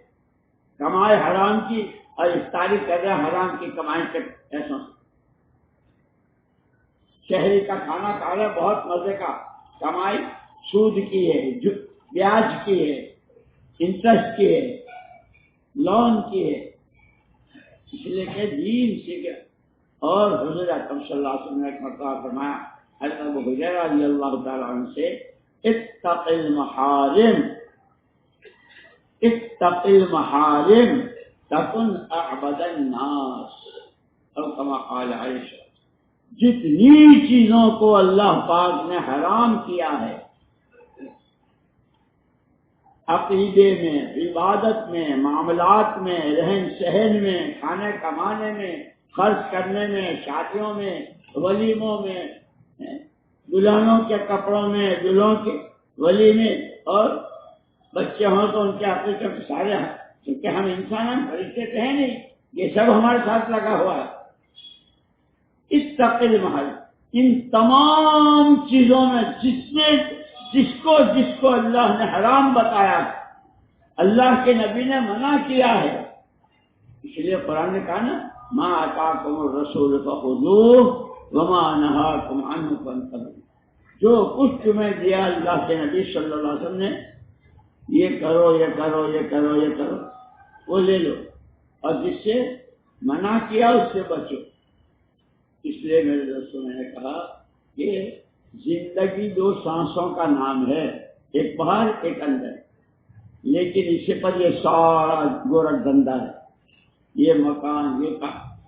کمائی حرام کی اور افطاری کر رہے حرام کی کمائی کے ایسا. شہری کا کھانا کھا رہے بہت مزے کا، کمائی سود کی ہے، بیاج کی ہے، انٹرسٹ کی ہے، لون کی ہے. اس لیے کہ دین سیکھے. اور حضور اکرم صلی اللہ علیہ وسلم نے ایک مرتبہ فرمایا حضرت ابو ہریرہ رضی اللہ تعالیٰ عنہ سے، اتق المحارم، اتق المحارم تکن اعبد الناس، اور کما قال عائشہ. جتنی چیزوں کو اللہ پاک نے حرام کیا ہے، عقیدے میں، عبادت میں، معاملات میں، رہن سہن میں، کھانے کمانے میں، خرچ کرنے میں، شادیوں میں، ولیموں میں، دلہنوں کے کپڑوں میں، دلہوں کے ولیمے، اور بچے ہوں تو ان کے عقیقت سارے ہیں، کیونکہ ہم انسان، ہم فرشتے تو ہیں نہیں، یہ سب ہمارے ساتھ لگا ہوا ہے. اتق المحارم، ان تمام چیزوں میں جس کو اللہ نے حرام بتایا ہے، اللہ کے نبی نے منع کیا ہے. اس لیے قرآن نے کہا نا، ما آتاکم الرسول فخذوہ وما نہاکم عنہ فانتہوا. جو کچھ تمہیں دیا اللہ کے نبی صلی اللہ علیہ وسلم نے، یہ کرو، یہ کرو، یہ کرو، یہ کرو، وہ لے لو، اور جس سے منع کیا اس سے بچو. اس لیے میرے دوستوں میں نے کہا کہ زندگی 2 سانسوں کا نام ہے، ایک باہر ایک اندر، لیکن اس پر یہ سارا گورکھ دھندا ہے. یہ مکان،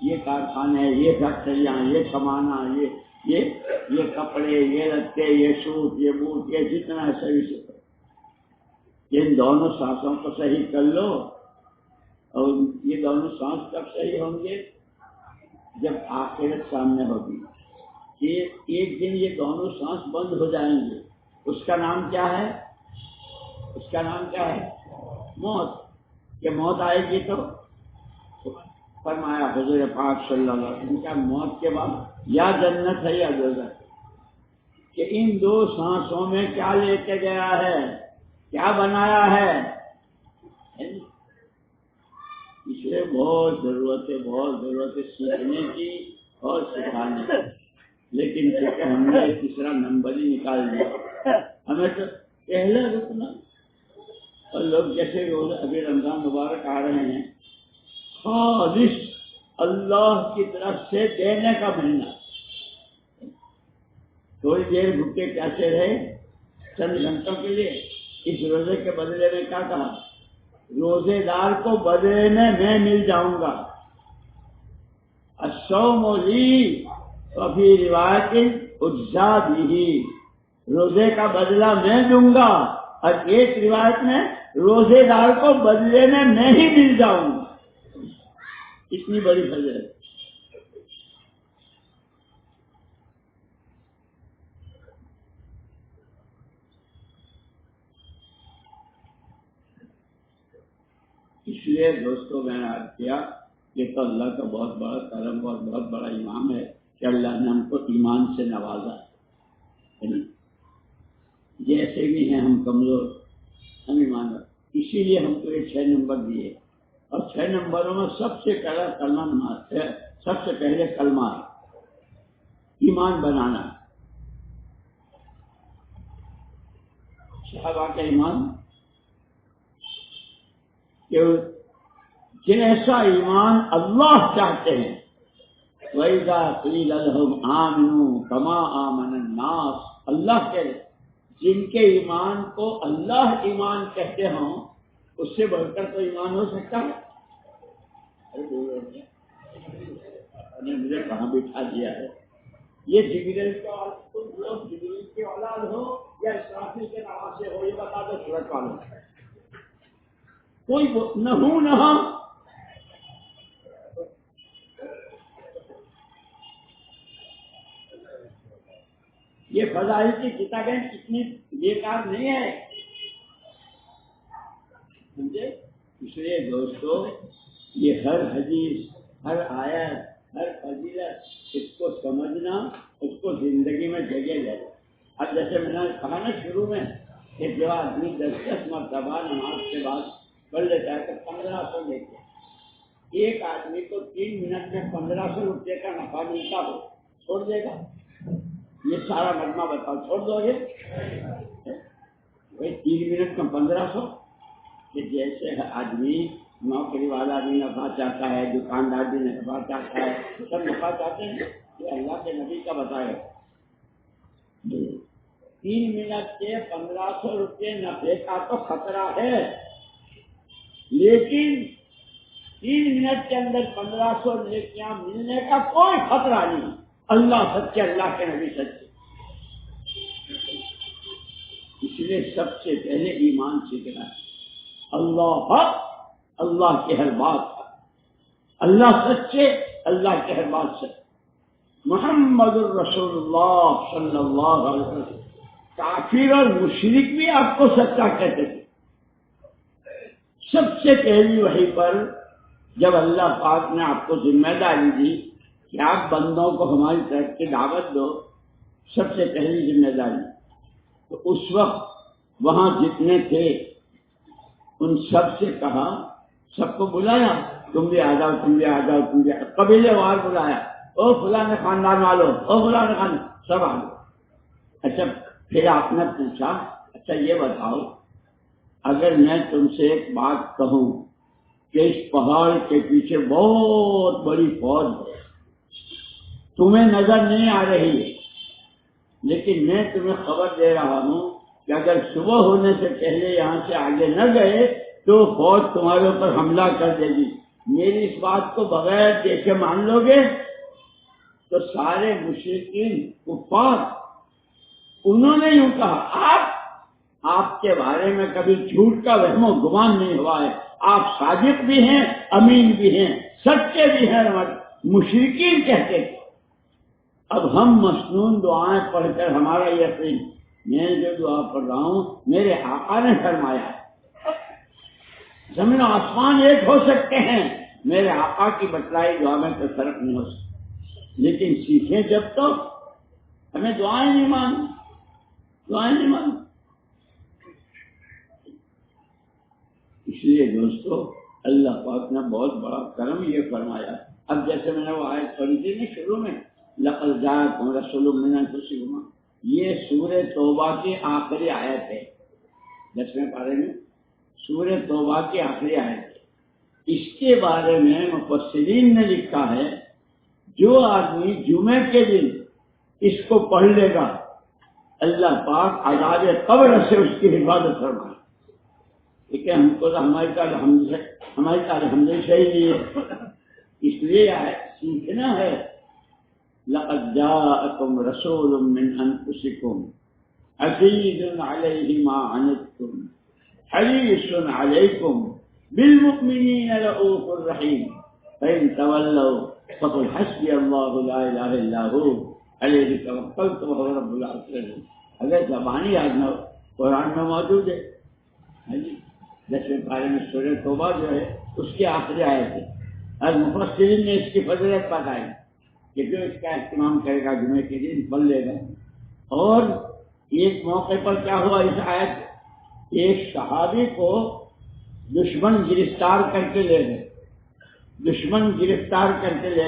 یہ کارخانے، یہ فیکٹریاں، یہ کمانا، یہ یہ کپڑے، یہ لتے، یہ سوٹ، یہ بوٹ، یہ جتنا ہے صحیح سے کرو۔ ان دونوں سانسوں کو صحیح کر لو، اور یہ دونوں سانس کب صحیح ہوں گے؟ جب آخرت سامنے ہوگی کہ ایک دن یہ دونوں سانس بند ہو جائیں گے۔ اس کا نام کیا ہے؟ اس کا نام کیا ہے؟ موت۔ کہ موت آئے گی تو فرمایا حضور پاک صلی اللہ علیہ وسلم کا موت کے بعد یا جنت ہے یا دوزخ، کہ ان دو سانسوں میں کیا لے کے گیا ہے، کیا بنایا ہے۔ اس لیے بہت ضرورت ہے سیکھنے کی اور سکھانے کی، لیکن چونکہ ہم نے تیسرا نمبر ہی نکال دیا، ہمیں تو پہلا رکنا۔ اور لوگ جیسے روز ابھی رمضان مبارک آ رہے ہیں، خالص اللہ کی طرف سے دینے کا مہینہ، تھوڑی دیر بھوکے پیاسے رہے چند گھنٹوں کے لیے، اس روزے کے بدلے میں کیا کہا؟ روزے دار کو بدلے میں مل جاؤں گا۔ الصوم لی وفی روایت اجزا بھی، روزے کا بدلہ میں دوں گا، اور ایک روایت میں روزے دار کو بدلے میں ہی مل جاؤں گا۔ اتنی بڑی فضل ہے۔ اس لیے دوستوں میں نے عرض کیا یہ تو اللہ کا بہت بڑا کرم اور بہت بڑا انعام ہے کہ اللہ نے ہم کو ایمان سے نوازا ہے۔ جیسے بھی ہیں ہم کمزور، ہم ایمان، اسی لیے ہم کو یہ 6 نمبر دیے، اور 6 نمبروں میں سب سے پہلا کلمہ ہے، سب سے پہلے کلمہ ہے، ایمان بنانا۔ صحابہ کا ایمان کہ جیسا ایمان اللہ چاہتے ہیں، وَإِذَا قِيلَ لَهُمْ آمِنُوا كَمَا آمَنَ النَّاسُ، اللہ کے جن کے ایمان کو اللہ ایمان کہتے ہوں، اس سے بڑھ کر تو ایمان ہو سکتا ہے؟ مجھے کہاں بٹھا دیا ہے؟ یہ جبریل کی اولاد ہو یا اسرافیل کے نواسے ہو، یہ بتا دو سورت والوں، کوئی نہ ہوں نہ ہاں۔ یہ فضائل کی کتابیں اتنی بیکار نہیں ہے، سمجھے؟ اس لیے دوستو یہ ہر حدیث، ہر آیت، ہر فضیلت، اس کو سمجھنا، اس کو زندگی میں جگہ لے۔ اب جیسے میں نے کہا نا شروع میں کہ جو آدمی 10 مرتبہ نماز کے بعد پڑھ لیتا ہے تو 1500 لیتے، ایک آدمی کو 3 منٹ میں 1500 روپے کا نفع ملتا ہو، چھوڑ دے گا؟ یہ سارا مجمع بتاؤ، چھوڑ دو گے؟ بھائی 3 منٹ میں 1500، کہ جیسے آدمی نوکری والا بھی نفع چاہتا ہے، دکاندار بھی نفع چاہتا ہے، سب نفع چاہتے ہیں، یہ اللہ کے نبی کا بتایا۔ 3 منٹ کے 1500 روپے نفع کا تو خطرہ ہے، لیکن 3 منٹ کے اندر 1500 نیکیاں ملنے کا کوئی خطرہ نہیں۔ اللہ سچے، اللہ کے نبی سچے۔ اس لیے سب سے پہلے ایمان سیکھنا ہے۔ اللہ حق، اللہ کی ہر بات حق، اللہ سچے، اللہ کی ہر بات سچ، محمد الرسول اللہ صلی اللہ علیہ وسلم۔ کافر اور مشرک بھی آپ کو سچا کہتے تھے۔ سب سے پہلی وحی پر جب اللہ پاک نے آپ کو ذمہ داری دی کہ آپ بندوں کو ہماری طرف کی دعوت دو، سب سے پہلی ذمہ داری، تو اس وقت وہاں جتنے تھے ان سب سے کہا، سب کو بلایا، تم بھی آ جاؤ، تم بھی آ جاؤ، تم بھی، قبیلے وار بلایا، او فلاں خاندان والوں، او فلاں خاندان، سب آ گئے۔ اچھا پھر آپ نے پوچھا، اچھا یہ بتاؤ اگر میں تم سے ایک بات کہوں کہ اس پہاڑ کے پیچھے بہت بڑی فوج ہے، تمہیں نظر نہیں آ رہی ہے، لیکن میں تمہیں خبر دے رہا ہوں کہ اگر صبح ہونے سے پہلے یہاں سے آگے نہ گئے تو فوج تمہارے اوپر حملہ کر دے گی، میری اس بات کو بغیر دیکھے مان لو گے؟ تو سارے مشرکین کفار انہوں نے یوں کہا آپ کے بارے میں کبھی جھوٹ کا وہم و گمان نہیں ہوا ہے، آپ صادق بھی ہیں، امین بھی ہیں، سچے بھی ہیں، مشرکین کہتے تھے۔ اب ہم مسنون دعائیں پڑھ کر ہمارا یقین، میں جو دعا پڑھ رہا ہوں میرے آقا نے فرمایا ہے، زمین و آسمان ایک ہو سکتے ہیں، میرے آقا کی بتلائی دعا میں کوئی فرق نہیں ہو سکتا، لیکن سیکھیں جب تو ہمیں دعائیں نہیں مانیں۔ اس لیے دوستو اللہ پاک نے بہت بڑا کرم یہ فرمایا۔ اب جیسے میں نے وہ آیت پڑھی تھی نا شروع میں، لَقَدْ جَاءَكُمْ رَسُولٌ مِّنْ أَنفُسِكُمْ، یہ سورہ توبہ کی آخری آیت ہے، 10ویں پارے میں سورہ توبہ کی آخری آیت ہے۔ اس کے بارے میں مفسرین نے لکھا ہے جو آدمی جمعے کے دن اس کو پڑھ لے گا اللہ پاک عذاب قبر سے اس کی حفاظت فرمائے۔ ٹھیک ہے، ہم کو تو ہماری الحمد صحیح نہیں ہے، اس لیے سیکھنا ہے۔ لَقَدْ جَاءَكُمْ رَسُولٌ مِّنْ أَنفُسِكُمْ عَزِيزٌ عَلَيْهِ مَا عَنِتُّمْ حَرِيصٌ عَلَيْكُمْ بِالْمُؤْمِنِينَ رَءُوفٌ رَحِيمٌ فَإِن تَوَلَّوْا فَقُلْ حَسْبِيَ اللَّهُ لَا إِلَٰهَ إِلَّا هُوَ عَلَيْهِ تَوَكَّلْتُ وَهُوَ رَبُّ الْعَرْشِ الْعَظِيمِ۔ اگر زبانی یاد نہ ہو قرآن میں موجود ہے، 10ویں پارے میں سورہ توبہ جو ہے اس کی آخری آیت ہے، اور مفسرین نے اس کی فضیلت بتائی کہ جو اس کا اہتمام کرے گا جمعے کے دن پڑھ لے گا۔ اور ایک موقع پر کیا ہوا اس آیت، ایک صحابی کو دشمن گرفتار کر کے لے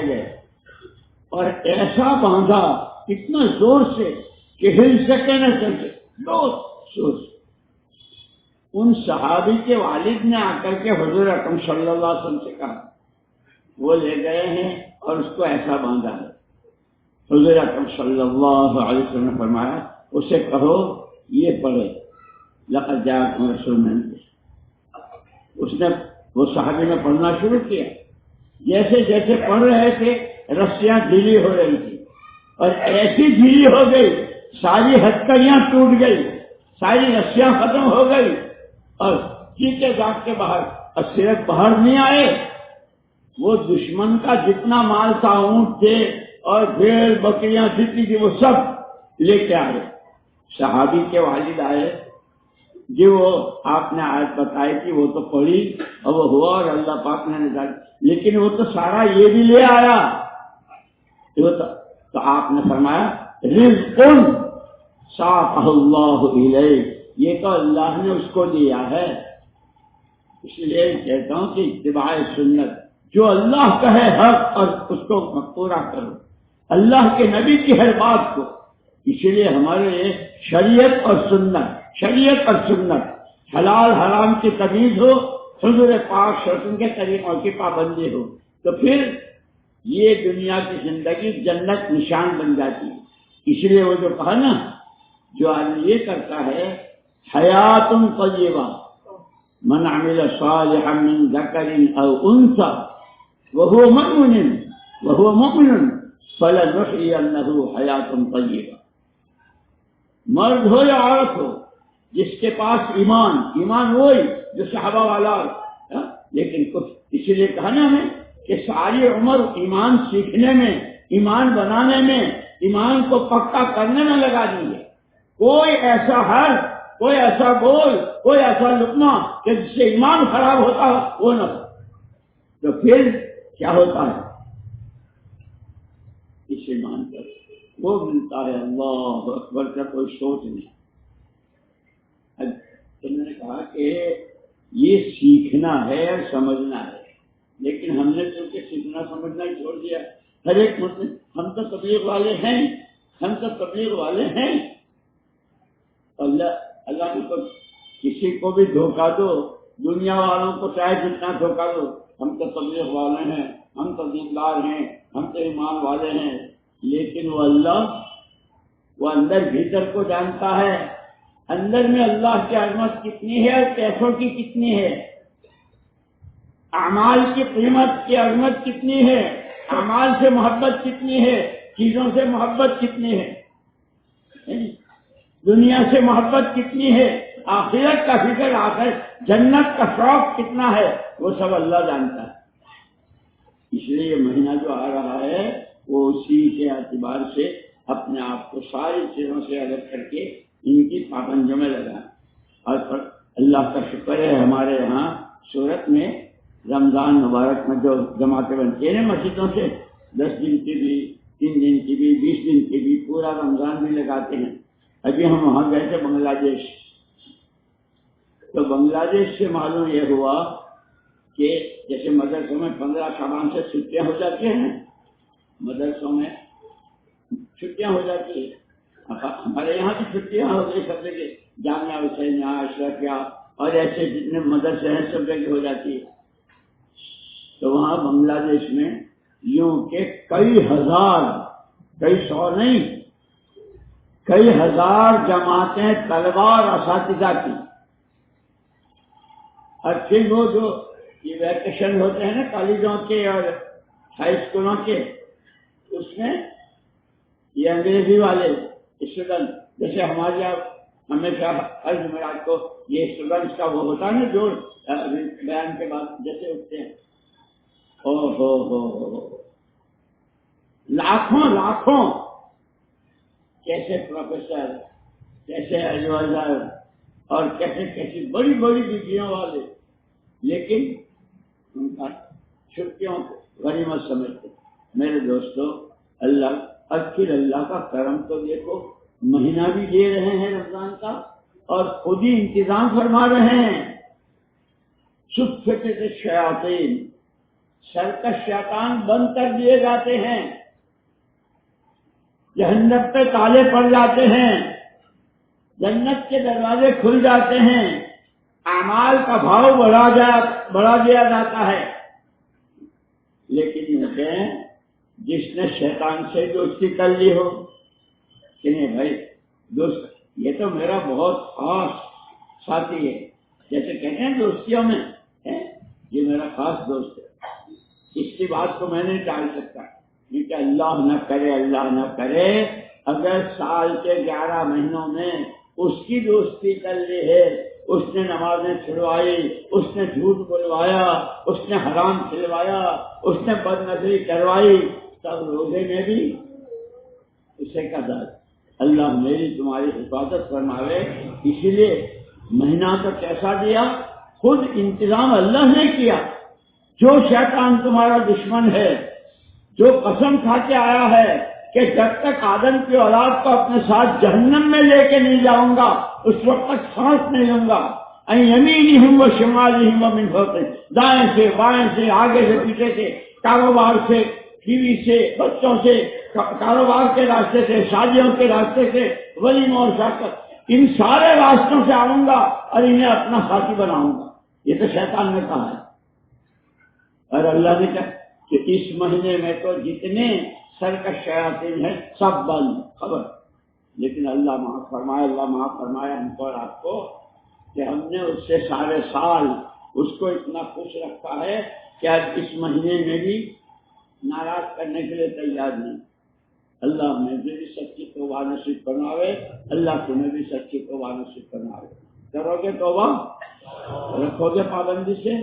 گئے اور ایسا باندھا اتنا زور سے کہ ہل سکے نہ چل سکے، بہت زور سے۔ ان صحابی کے والد نے آ کر کے حضور اکرم صلی اللہ علیہ وسلم سے کہا، وہ لے گئے ہیں اور اس کو ایسا باندھا ہے۔ حضور اکرم صلی اللہ علیہ وسلم نے فرمایا اسے کہو یہ پڑھے، لقد جاءکم رسول من انفسکم۔ وہ صحابی نے پڑھنا شروع کیا، جیسے جیسے پڑھ رہے تھے رسیاں ڈھیلی ہو رہی تھی، اور ایسی ڈھیلی ہو گئی ساری ہتھکڑیاں ٹوٹ گئی، ساری رسیاں ختم ہو گئی، اور چیخے جاگ کے باہر، اور صرف باہر نہیں آئے، وہ دشمن کا جتنا مال تھا، اونٹ تھے اور بھیڑ بکریاں جتنی تھی وہ سب لے کے آئے۔ صحابی کے والد آئے، جو وہ آپ نے آیت بتائی تھی وہ تو پڑھی اور وہ ہوا اور اللہ پاک نے نکال، لیکن وہ تو سارا یہ بھی لے آیا، تو آپ نے فرمایا رزق صاحب اللہ علیہ، یہ تو اللہ نے اس کو دیا ہے۔ اس لیے کہتا ہوں کہ اتباع سنت، جو اللہ کا ہے حق اور اس کو پورا کرو، اللہ کے نبی کی ہر بات کو۔ اسی لیے ہمارے لیے شریعت اور سنت، حلال حرام کی تمیز ہو، حضور پاک صلی اللہ علیہ وسلم کے طریقوں کی پابندی ہو، تو پھر یہ دنیا کی زندگی جنت نشان بن جاتی ہے۔ اس لیے وہ جو کہا نا، جو آدمی یہ کرتا ہے حیات طیبہ من عمل صالحا من ذکر او انثى وهو مؤمن فلنحيينه حیات طیبہ۔ مرد ہو یا عورت ہو، جس کے پاس ایمان وہی جو صحابہ والا، لیکن کچھ اسی لیے کہا نا ہمیں کہ ساری عمر ایمان سیکھنے میں، ایمان بنانے میں، ایمان کو پکا کرنے میں لگا دیں گے۔ کوئی ایسا حرف، کوئی ایسا بول، کوئی ایسا لقمہ کہ جس سے ایمان خراب ہوتا ہو وہ نہ ہو، تو پھر کیا ہوتا ہے؟ اس ایمان پر وہ ملتا ہے اللہ اکبر کا کوئی سوچ نہیں۔ تو میں نے کہا کہ یہ سیکھنا ہے اور سمجھنا ہے، لیکن ہم نے چونکہ سیکھنا سمجھنا ہی چھوڑ دیا۔ ہر ایک مسلم، ہم تو تبلیغ والے ہیں، اللہ کو کسی کو بھی دھوکہ دو، دنیا والوں کو چاہے جتنا دھوکہ دو، ہم تو تبلیغ والے ہیں، ہم تو دیندار ہیں، ہم تو ایمان والے ہیں، لیکن وہ اللہ وہ اندر بھیتر کو جانتا ہے، اندر میں اللہ کی عظمت کتنی ہے اور پیسوں کی کتنی ہے، اعمال کی قیمت کی عظمت کتنی ہے، اعمال سے محبت کتنی ہے، چیزوں سے محبت کتنی ہے، دنیا سے محبت کتنی ہے، آخرت کا فکر، آخر جنت کا شوق کتنا ہے، وہ سب اللہ جانتا ہے۔ اس لیے یہ مہینہ جو آ رہا ہے وہ اسی کے اعتبار سے اپنے آپ کو ساری چیزوں سے الگ کر کے ان کی پابندیوں میں لگائیں۔ اور اللہ کا شکر ہے ہمارے یہاں سورت میں رمضان مبارک میں جو جماعتیں بنتی ہیں مسجدوں سے 10 دن کی بھی، 3 دن کی بھی، 20 دن کی بھی، پورا رمضان بھی لگاتے ہیں۔ ابھی ہم وہاں گئے تھے بنگلہ دیش، تو بنگلہ دیش سے معلوم یہ ہوا کہ جیسے مدرسوں میں 15 شعبان سے چھٹیاں ہو جاتی ہیں، مدرسوں میں چھٹیاں ہو جاتی ہیں، ہمارے یہاں کی چھٹیاں ہو گئی سب جگہ، جامعہ حسینیہ، اشرفیہ اور ایسے جتنے مدرسے ہیں سب جگہ ہو جاتی ہے۔ تو وہاں بنگلہ دیش میں یوں کہ کئی ہزار، کئی سو نہیں، کئی ہزار جماعتیں طلباء اور اساتذہ کی، اور پھر وہ جو یہ ویکیشن ہوتے ہیں نا کالجوں کے اور ہائی اسکولوں کے، اس میں یہ انگریزی والے اسٹوڈنٹ، جیسے ہمارے یہاں ہمیشہ ہر جمعرات کو یہ اسٹوڈنٹس کا وہ ہوتا ہے نا جو بیان کے بعد جیسے اٹھتے ہیں، لاکھوں کیسے پروفیسر، کیسے ایڈوائزر اور کیسی بڑی بڑی ڈگریوں والے، لیکن ان کا چھٹیوں کو غنیمت سمجھتے۔ میرے دوستو، اللہ کا کرم تو دیکھو، مہینہ بھی دے رہے ہیں رمضان کا اور خود ہی انتظام فرما رہے ہیں۔ صفت الشیاطین، سرکش شیطان بند کر دیے جاتے ہیں، جہنم پہ تالے پڑ جاتے ہیں، جنت کے دروازے کھل جاتے ہیں، اعمال کا بھاؤ بڑھا دیا جاتا ہے۔ لیکن یہ کہیں جس نے شیطان سے دوستی کر لی ہو کہ نہیں بھائی دوست یہ تو میرا بہت خاص ساتھی ہے، جیسے کہتے ہیں دوستیوں میں یہ میرا خاص دوست ہے، اس کی بات کو میں نہیں ٹال سکتا، کیونکہ اللہ نہ کرے اگر سال کے 11 مہینوں میں اس کی دوستی کر لی ہے، اس نے نمازیں چھڑوائی، اس نے جھوٹ بلوایا، اس نے حرام کھلوایا، اس نے بد نظری کروائی، تب روزے میں بھی اسے کا درد۔ اللہ میری تمہاری حفاظت فرماوے۔ اسی لیے مہینہ تو کیسا دیا، خود انتظام اللہ نے کیا۔ جو شیطان تمہارا دشمن ہے، جو قسم کھا کے آیا ہے کہ جب تک آدم کی اولاد کو اپنے ساتھ جہنم میں لے کے نہیں جاؤں گا اس وقت تک سانس نہیں لوں گا، یمینہم و شمالہم ومن فوقہم، دائیں سے بائیں سے، آگے سے پیچھے سے، کاروبار سے، بیوی سے، بچوں سے، کاروبار کے راستے سے، شادیوں کے راستے سے، ولیموں اور شرکت، ان سارے راستوں سے آؤں گا اور انہیں اپنا ساتھی بناؤں گا۔ یہ تو شیطان نے کہا ہے، اور اللہ نے کہا کہ اس مہینے میں تو جتنے سرکش شیاطین ہیں سب بند، خبر۔ لیکن اللہ معاف فرمایا ہم کو اور آپ کو کہ ہم نے اس سے سارے سال اس کو اتنا خوش رکھا ہے کہ آج اس مہینے میں بھی ناراض کرنے کے لیے تیار نہیں۔ اللہ ہمیں بھی سچی توبہ نصیب فرماوے، اللہ تمہیں بھی سچی توبہ نصیب فرماوے۔ کرو گے توبہ، رکھو گے پابندی سے،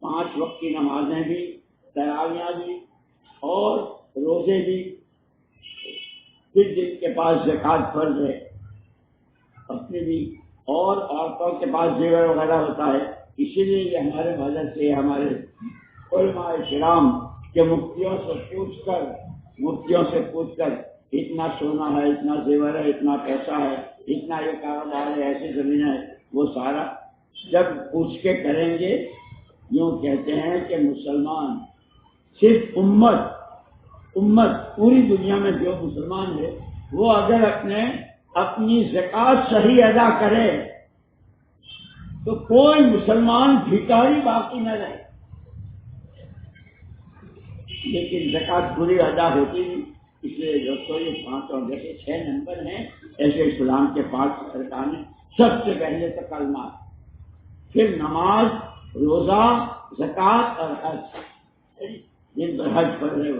5 وقت کی نمازیں بھی، تراویحیں بھی اور روزے بھی، پھر جن کے پاس زکوٰۃ فرض ہے اپنی بھی، اور عورتوں کے پاس زیور وغیرہ ہوتا ہے۔ اسی لیے یہ ہمارے مذہب سے ہمارے علماء کرام کے مفتیوں سے پوچھ کر اتنا سونا ہے، اتنا زیور ہے، اتنا پیسہ ہے، اتنا یہ کاروبار ہے، ایسی زمین ہے، وہ سارا جب پوچھ کے کریں گے، یوں کہتے ہیں کہ مسلمان صرف امت پوری دنیا میں جو مسلمان ہے وہ اگر اپنی زکوٰۃ صحیح ادا کرے تو کوئی مسلمان بھکاری باقی نہ رہے۔ لیکن زکوٰۃ پوری ادا ہوتی نہیں، اس لیے دوستوں یہ 5 اور جیسے 6 نمبر ہیں ایسے اسلام کے 5 ارکان ہیں۔ سب سے پہلے تو کلمہ، پھر نماز، روزہ، زکوٰۃ اور حج، جن پر حج پڑھ رہے ہو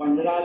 15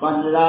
15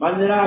15